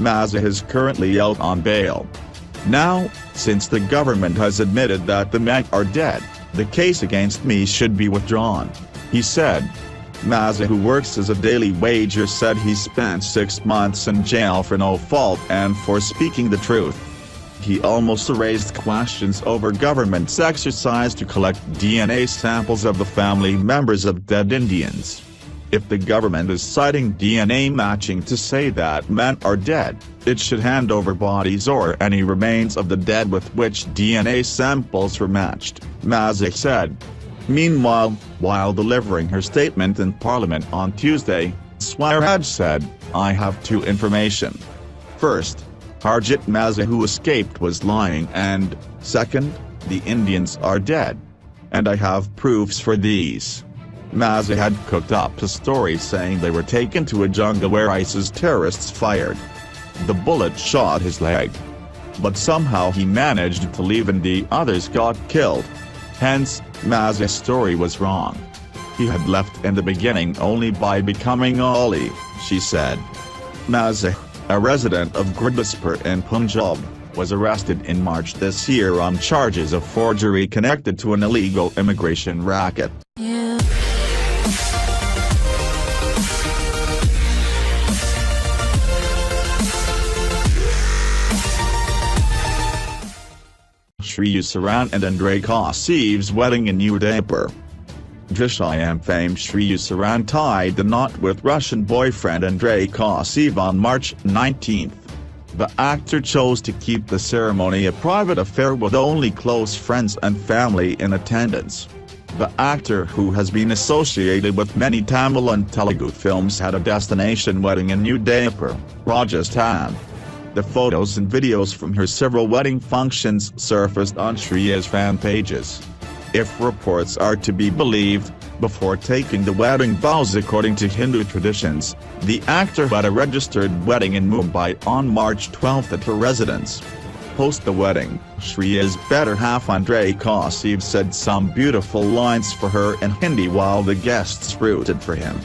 Masih is currently out on bail. "Now, since the government has admitted that the men are dead, the case against me should be withdrawn," he said. Masih, who works as a daily wager, said he spent 6 months in jail for no fault and for speaking the truth. He also raised questions over government's exercise to collect DNA samples of the family members of dead Indians. If the government is citing DNA matching to say that men are dead, it should hand over bodies or any remains of the dead with which DNA samples were matched, Masih said. Meanwhile, while delivering her statement in Parliament on Tuesday, Swaraj said, "I have two information. First, Harjit Masih, who escaped, was lying, and, second, the Indians are dead. And I have proofs for these." Masih had cooked up a story saying they were taken to a jungle where ISIS terrorists fired. The bullet shot his leg. But somehow he managed to leave and the others got killed. Hence, Masih's story was wrong. He had left in the beginning only by becoming Ali, she said. Masih, a resident of Gurdaspur in Punjab, was arrested in March this year on charges of forgery connected to an illegal immigration racket. Shriya Saran and Andrei Koscheev's wedding in Udaipur. Drishyam fame Shriya Saran tied the knot with Russian boyfriend Andrei Koscheev on March 19. The actor chose to keep the ceremony a private affair with only close friends and family in attendance. The actor, who has been associated with many Tamil and Telugu films, had a destination wedding in Udaipur, Rajasthan. The photos and videos from her several wedding functions surfaced on Shriya's fan pages. If reports are to be believed, before taking the wedding vows according to Hindu traditions, the actor had a registered wedding in Mumbai on March 12 at her residence. Post the wedding, Shriya's better half Andrei Koscheev said some beautiful lines for her in Hindi while the guests rooted for him.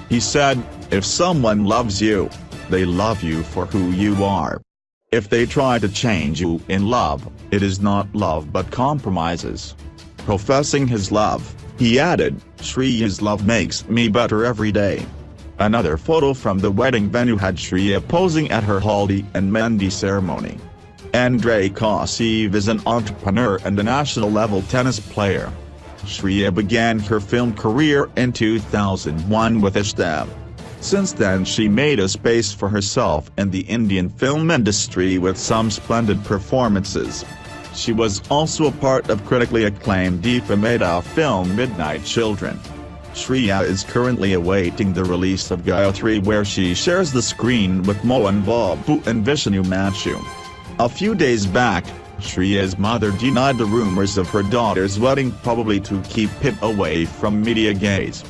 He said, "If someone loves you, they love you for who you are. If they try to change you in love, it is not love but compromises." Professing his love, he added, "Shriya's love makes me better every day." Another photo from the wedding venue had Shriya posing at her haldi and mehndi ceremony. Andrei Koscheev is an entrepreneur and a national-level tennis player. Shriya began her film career in 2001 with Ishtam. Since then she made a space for herself in the Indian film industry with some splendid performances. She was also a part of critically acclaimed Deepa Mehta film Midnight Children. Shriya is currently awaiting the release of Gayatri, where she shares the screen with Mohan Babu and Vishnu Machu. A few days back, Shriya's mother denied the rumors of her daughter's wedding, probably to keep it away from media gaze.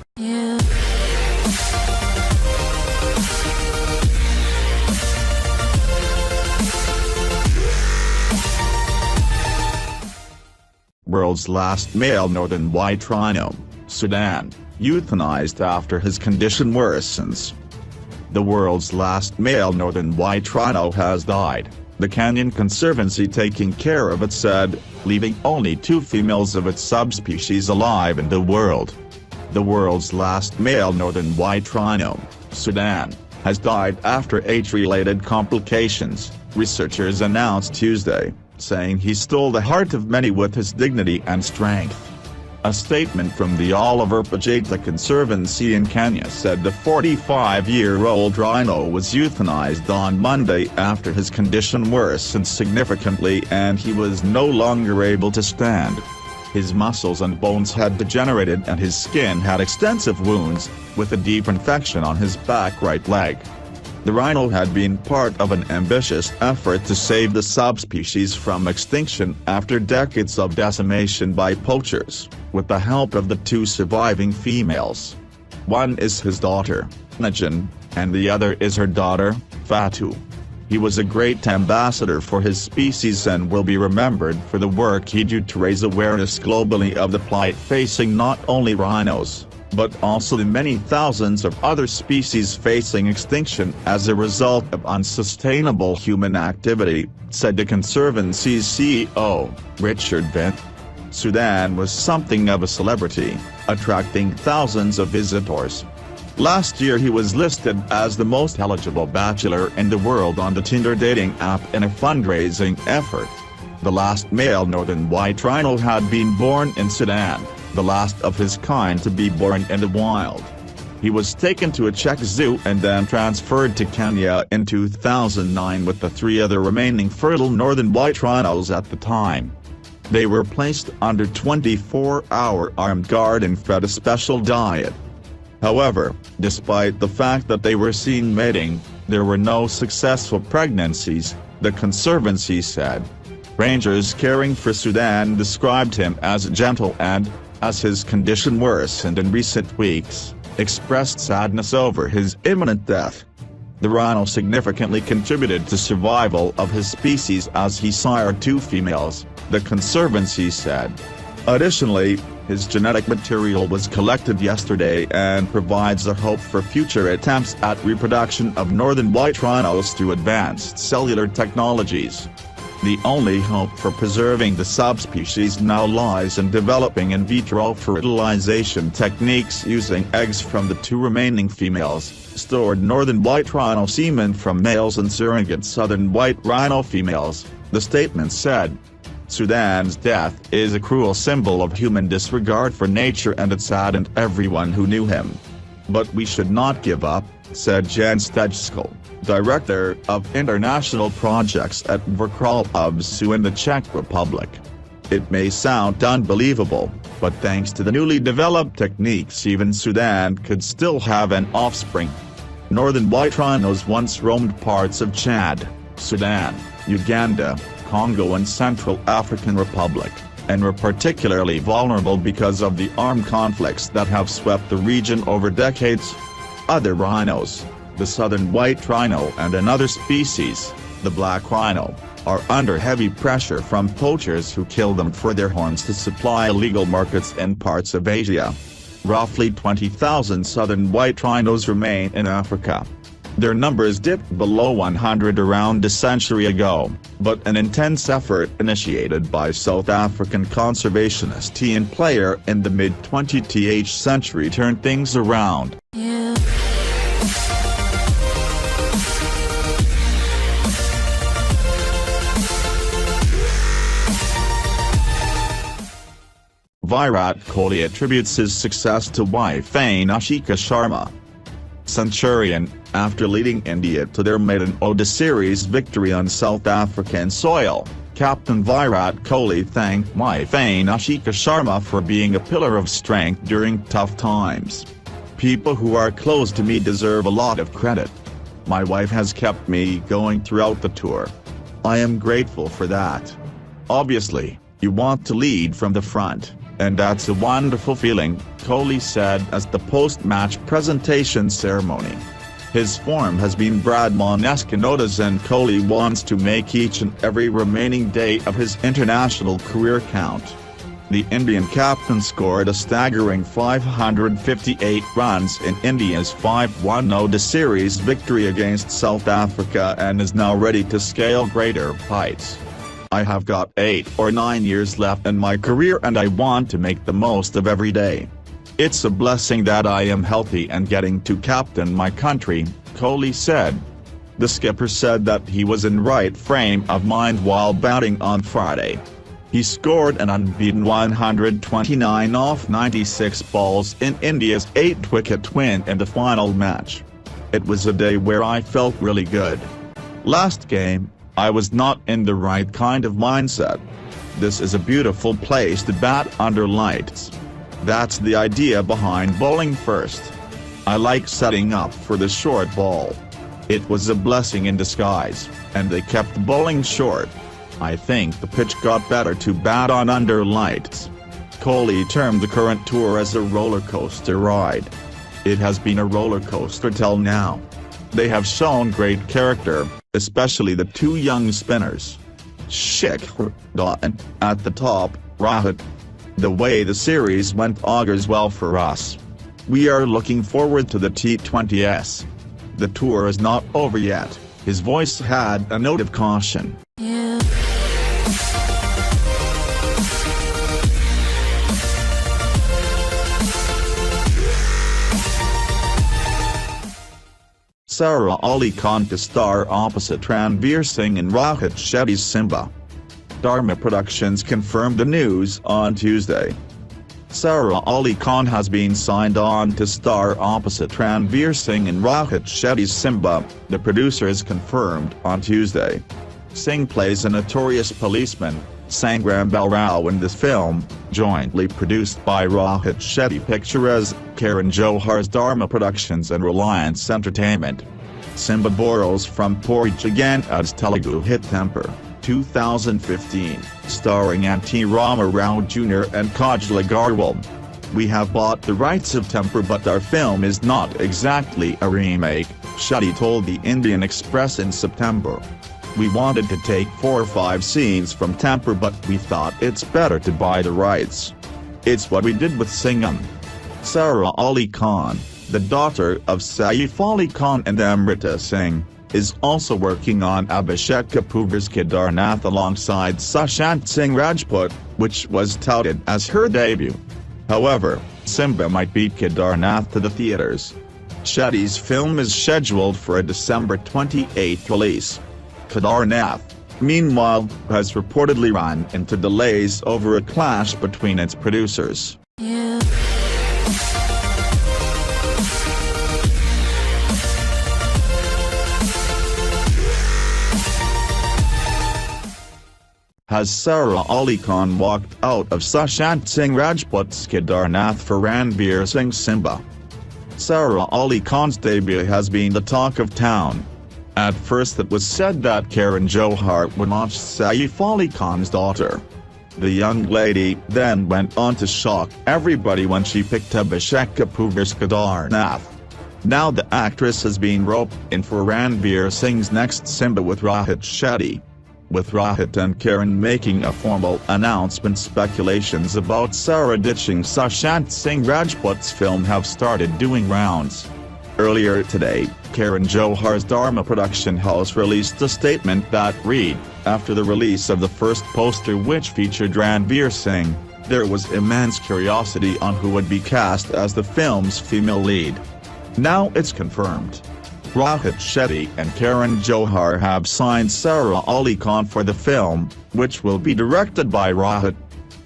World's last male northern white rhino, Sudan, euthanized after his condition worsens. The world's last male northern white rhino has died, the Kenyan Conservancy taking care of it said, leaving only 2 females of its subspecies alive in the world. The world's last male northern white rhino, Sudan, has died after age-related complications, researchers announced Tuesday, saying he stole the heart of many with his dignity and strength. A statement from the Oliver Conservancy in Kenya said the 45-year-old rhino was euthanized on Monday after his condition worsened significantly and he was no longer able to stand. His muscles and bones had degenerated and his skin had extensive wounds, with a deep infection on his back right leg. The rhino had been part of an ambitious effort to save the subspecies from extinction after decades of decimation by poachers, with the help of the 2 surviving females. One is his daughter, Najan, and the other is her daughter, Fatu. He was a great ambassador for his species and will be remembered for the work he did to raise awareness globally of the plight facing not only rhinos, but also the many thousands of other species facing extinction as a result of unsustainable human activity, said the Conservancy's CEO, Richard Vint. Sudan was something of a celebrity, attracting thousands of visitors. Last year he was listed as the most eligible bachelor in the world on the Tinder dating app in a fundraising effort. The last male northern white rhino had been born in Sudan, the last of his kind to be born in the wild. He was taken to a Czech zoo and then transferred to Kenya in 2009 with the 3 other remaining fertile northern white rhinos at the time. They were placed under 24-hour armed guard and fed a special diet. However, despite the fact that they were seen mating, there were no successful pregnancies, the Conservancy said. Rangers caring for Sudan described him as gentle and, as his condition worsened in recent weeks, expressed sadness over his imminent death. The rhino significantly contributed to survival of his species as he sired 2 females, the Conservancy said. Additionally, his genetic material was collected yesterday and provides a hope for future attempts at reproduction of northern white rhinos through advanced cellular technologies. The only hope for preserving the subspecies now lies in developing in vitro fertilization techniques using eggs from the 2 remaining females, stored northern white rhino semen from males and surrogate southern white rhino females, the statement said. Sudan's death is a cruel symbol of human disregard for nature and it saddened everyone who knew him. But we should not give up, said Jan Stejsko, director of international projects at Vrchol UBSU in the Czech Republic. It may sound unbelievable, but thanks to the newly developed techniques even Sudan could still have an offspring. Northern white rhinos once roamed parts of Chad, Sudan, Uganda, Congo and Central African Republic, and were particularly vulnerable because of the armed conflicts that have swept the region over decades. Other rhinos, the southern white rhino and another species, the black rhino, are under heavy pressure from poachers who kill them for their horns to supply illegal markets in parts of Asia. Roughly 20,000 southern white rhinos remain in Africa. Their numbers dipped below 100 around a century ago, but an intense effort initiated by South African conservationist and player in the mid-20th century turned things around. Virat Kohli attributes his success to wife Anushka Sharma. Centurion, after leading India to their maiden ODI series victory on South African soil, Captain Virat Kohli thanked wife Anushka Sharma for being a pillar of strength during tough times. "People who are close to me deserve a lot of credit. My wife has kept me going throughout the tour. I am grateful for that. Obviously, you want to lead from the front, and that's a wonderful feeling," Kohli said as the post-match presentation ceremony. His form has been Bradman-esque in ODIs and Kohli wants to make each and every remaining day of his international career count. The Indian captain scored a staggering 558 runs in India's 5-1 series victory against South Africa and is now ready to scale greater heights. "I have got 8 or 9 years left in my career and I want to make the most of every day. It's a blessing that I am healthy and getting to captain my country," Kohli said. The skipper said that he was in right frame of mind while batting on Friday. He scored an unbeaten 129 off 96 balls in India's 8-wicket win in the final match. "It was a day where I felt really good. Last game, I was not in the right kind of mindset. This is a beautiful place to bat under lights. That's the idea behind bowling first. I like setting up for the short ball. It was a blessing in disguise, and they kept bowling short. I think the pitch got better to bat on under lights." Kohli termed the current tour as a roller coaster ride. "It has been a roller coaster till now. They have shown great character, especially the two young spinners. Shetty at the top, Rohit. The way the series went augurs well for us. We are looking forward to the T20s. The tour is not over yet." His voice had a note of caution. Sara Ali Khan to star opposite Ranveer Singh in Rohit Shetty's Simmba. Dharma Productions confirmed the news on Tuesday. Sara Ali Khan has been signed on to star opposite Ranveer Singh in Rohit Shetty's Simmba, the producers confirmed on Tuesday. Singh plays a notorious policeman, Sangram Balrao, in this film, jointly produced by Rohit Shetty Pictures, Karan Johar's Dharma Productions and Reliance Entertainment. Simmba borrows from Portuguese Telugu hit Temper, 2015, starring N.T. Rama Rao Jr. and Kajal Agarwal. "We have bought the rights of Temper, but our film is not exactly a remake," Shetty told the Indian Express in September. "We wanted to take 4 or 5 scenes from Temper, but we thought it's better to buy the rights. It's what we did with Singham." Sara Ali Khan, the daughter of Saif Ali Khan and Amrita Singh, is also working on Abhishek Kapoor's Kedarnath alongside Sushant Singh Rajput, which was touted as her debut. However, Simmba might beat Kedarnath to the theaters. Shetty's film is scheduled for a December 28 release. Kedarnath, meanwhile, has reportedly run into delays over a clash between its producers. Has Sara Ali Khan walked out of Sushant Singh Rajput's Kedarnath for Ranveer Singh's Simmba? Sara Ali Khan's debut has been the talk of town. At first it was said that Karan Johar would launch Saif Ali Khan's daughter. The young lady then went on to shock everybody when she picked Abhishek Kapoor's Kedarnath. Now the actress has been roped in for Ranveer Singh's next Simmba with Rohit Shetty. With Rohit and Karan making a formal announcement, speculations about Sara ditching Sushant Singh Rajput's film have started doing rounds. Earlier today, Karan Johar's Dharma production house released a statement that read, "After the release of the first poster which featured Ranveer Singh, there was immense curiosity on who would be cast as the film's female lead. Now it's confirmed. Rohit Shetty and Karan Johar have signed Sara Ali Khan for the film, which will be directed by Rohit.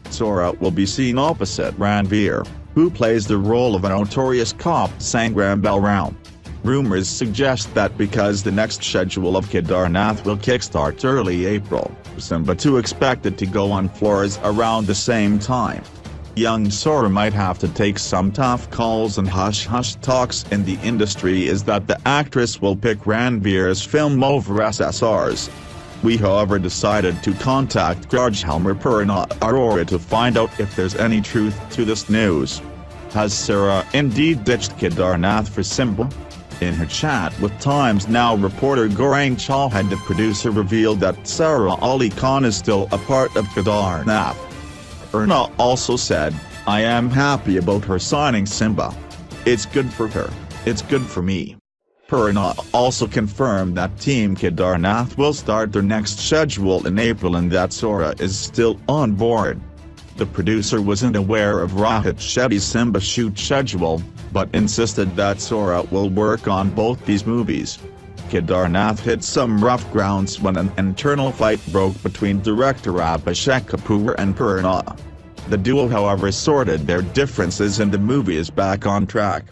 Sara will be seen opposite Ranveer, who plays the role of a notorious cop, Sangram Balrao. Rumors suggest that because the next schedule of Kedarnath will kickstart early April, Simmba 2 expected to go on floors around the same time. Young Sara might have to take some tough calls, and hush-hush talks in the industry is that the actress will pick Ranveer's film over SSR's. We however decided to contact Gurjhelmer Purna Arora to find out if there's any truth to this news. Has Sara indeed ditched Kedarnath for Simmba? In her chat with Times Now reporter Gaurang Chauhan, the producer revealed that Sara Ali Khan is still a part of Kedarnath. Purna also said, "I am happy about her signing Simmba. It's good for her, it's good for me." Purna also confirmed that Team Kedarnath will start their next schedule in April and that Sara is still on board. The producer wasn't aware of Rohit Shetty's Simmba shoot schedule, but insisted that Sara will work on both these movies. Kedarnath hit some rough grounds when an internal fight broke between director Abhishek Kapoor and Purna. The duo however sorted their differences and the movie is back on track.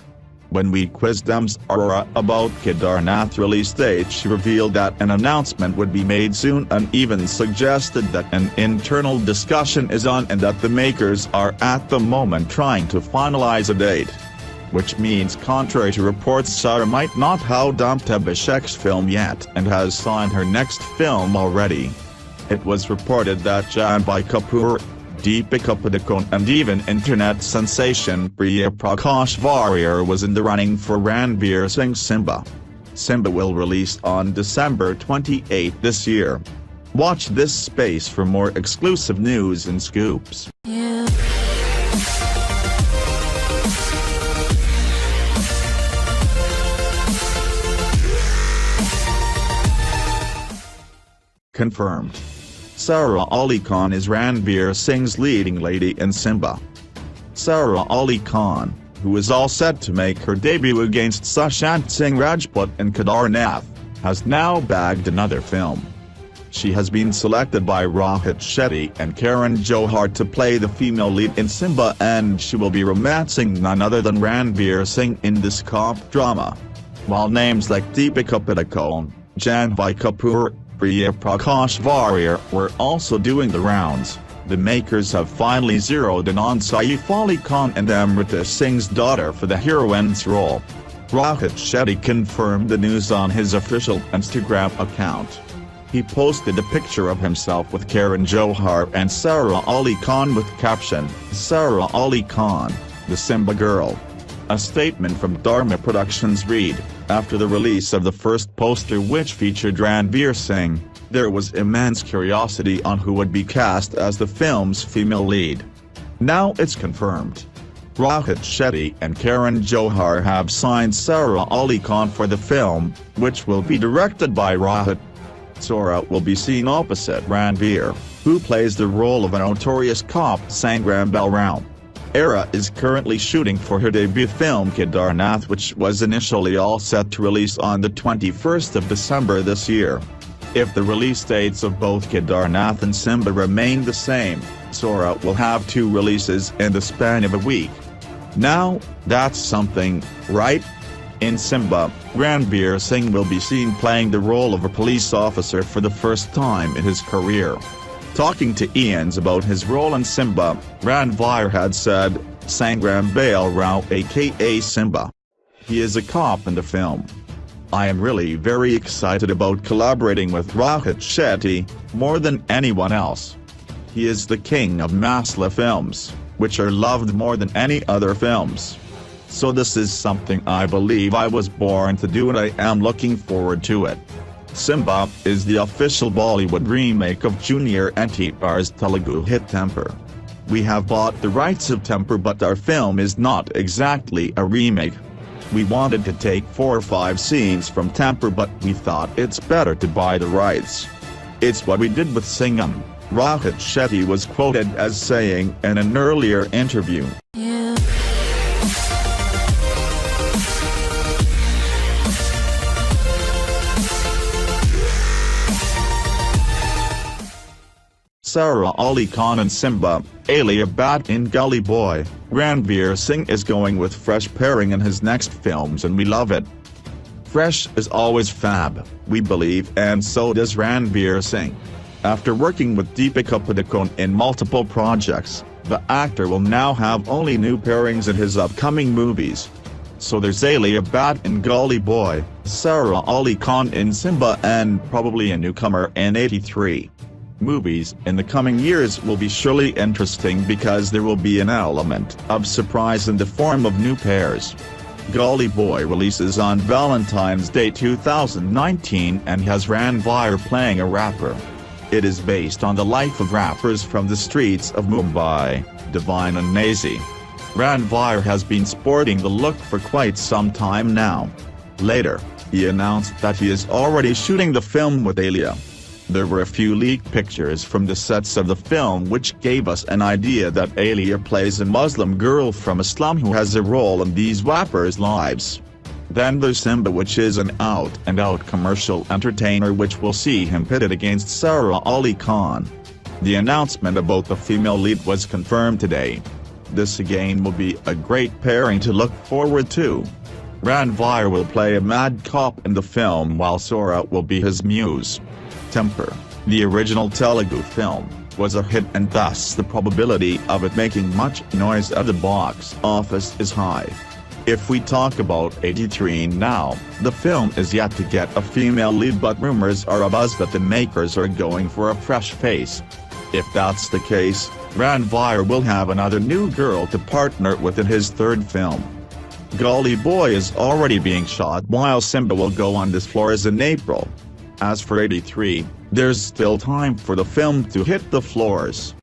When we quizzed Sara about Kedarnath release date, she revealed that an announcement would be made soon and even suggested that an internal discussion is on and that the makers are at the moment trying to finalize a date. Which means, contrary to reports, Sara might not have dumped Abhishek's film yet and has signed her next film already. It was reported that Janvi Kapoor, Deepika Padukone and even internet sensation Priya Prakash Varrier was in the running for Ranveer Singh's Simmba. Simmba will release on December 28 this year. Watch this space for more exclusive news and scoops. Confirmed. Sara Ali Khan is Ranveer Singh's leading lady in Simmba. Sara Ali Khan, who is all set to make her debut against Sushant Singh Rajput in Kedarnath, has now bagged another film. She has been selected by Rohit Shetty and Karan Johar to play the female lead in Simmba, and she will be romancing none other than Ranveer Singh in this cop drama. While names like Deepika Padukone, Janvi Kapoor, Priya Prakash Varrier were also doing the rounds, the makers have finally zeroed in on Saif Ali Khan and Amrita Singh's daughter for the heroine's role. Rohit Shetty confirmed the news on his official Instagram account. He posted a picture of himself with Karan Johar and Sara Ali Khan with caption, "Sara Ali Khan, the Simmba girl." A statement from Dharma Productions read, "After the release of the first poster which featured Ranveer Singh, there was immense curiosity on who would be cast as the film's female lead. Now it's confirmed. Rohit Shetty and Karan Johar have signed Sara Ali Khan for the film, which will be directed by Rohit. Sara will be seen opposite Ranveer, who plays the role of a notorious cop Sangram Balram. Sara is currently shooting for her debut film Kedarnath, which was initially all set to release on the 21st of December this year. If the release dates of both Kedarnath and Simmba remain the same, Sara will have 2 releases in the span of a week. Now, that's something, right? In Simmba, Ranveer Singh will be seen playing the role of a police officer for the first time in his career. Talking to Ians about his role in Simmba, Ranveer had said, "Sangram Balram aka Simmba. He is a cop in the film. I am really very excited about collaborating with Rohit Shetty, more than anyone else. He is the king of masala films, which are loved more than any other films. So this is something I believe I was born to do and I am looking forward to it." Simmba is the official Bollywood remake of Junior NTR's Telugu hit Temper. We have bought the rights of Temper, but our film is not exactly a remake. We wanted to take 4 or 5 scenes from Temper, but we thought it's better to buy the rights. It's what we did with Singham, Rohit Shetty was quoted as saying in an earlier interview. Sara Ali Khan in Simmba, Alia Bhatt in Gully Boy. Ranveer Singh is going with fresh pairing in his next films and we love it. Fresh is always fab, we believe, and so does Ranveer Singh. After working with Deepika Padukone in multiple projects, the actor will now have only new pairings in his upcoming movies. So there's Alia Bhatt in Gully Boy, Sara Ali Khan in Simmba, and probably a newcomer in 83. Movies in the coming years will be surely interesting because there will be an element of surprise in the form of new pairs. Gully Boy releases on Valentine's Day 2019 and has Ranveer playing a rapper. It is based on the life of rappers from the streets of Mumbai, Divine and Nazi. Ranveer has been sporting the look for quite some time now. Later, he announced that he is already shooting the film with Alia. There were a few leaked pictures from the sets of the film which gave us an idea that Alia plays a Muslim girl from Islam who has a role in these rappers' lives. Then there's Simmba, which is an out-and-out commercial entertainer which will see him pitted against Sara Ali Khan. The announcement about the female lead was confirmed today. This again will be a great pairing to look forward to. Ranveer will play a mad cop in the film while Sara will be his muse. Temper, the original Telugu film, was a hit and thus the probability of it making much noise at the box office is high. If we talk about 83 now, the film is yet to get a female lead, but rumors are abuzz that the makers are going for a fresh face. If that's the case, Ranveer will have another new girl to partner with in his third film. Gully Boy is already being shot while Simmba will go on this floors in April. As for 83, there's still time for the film to hit the floors.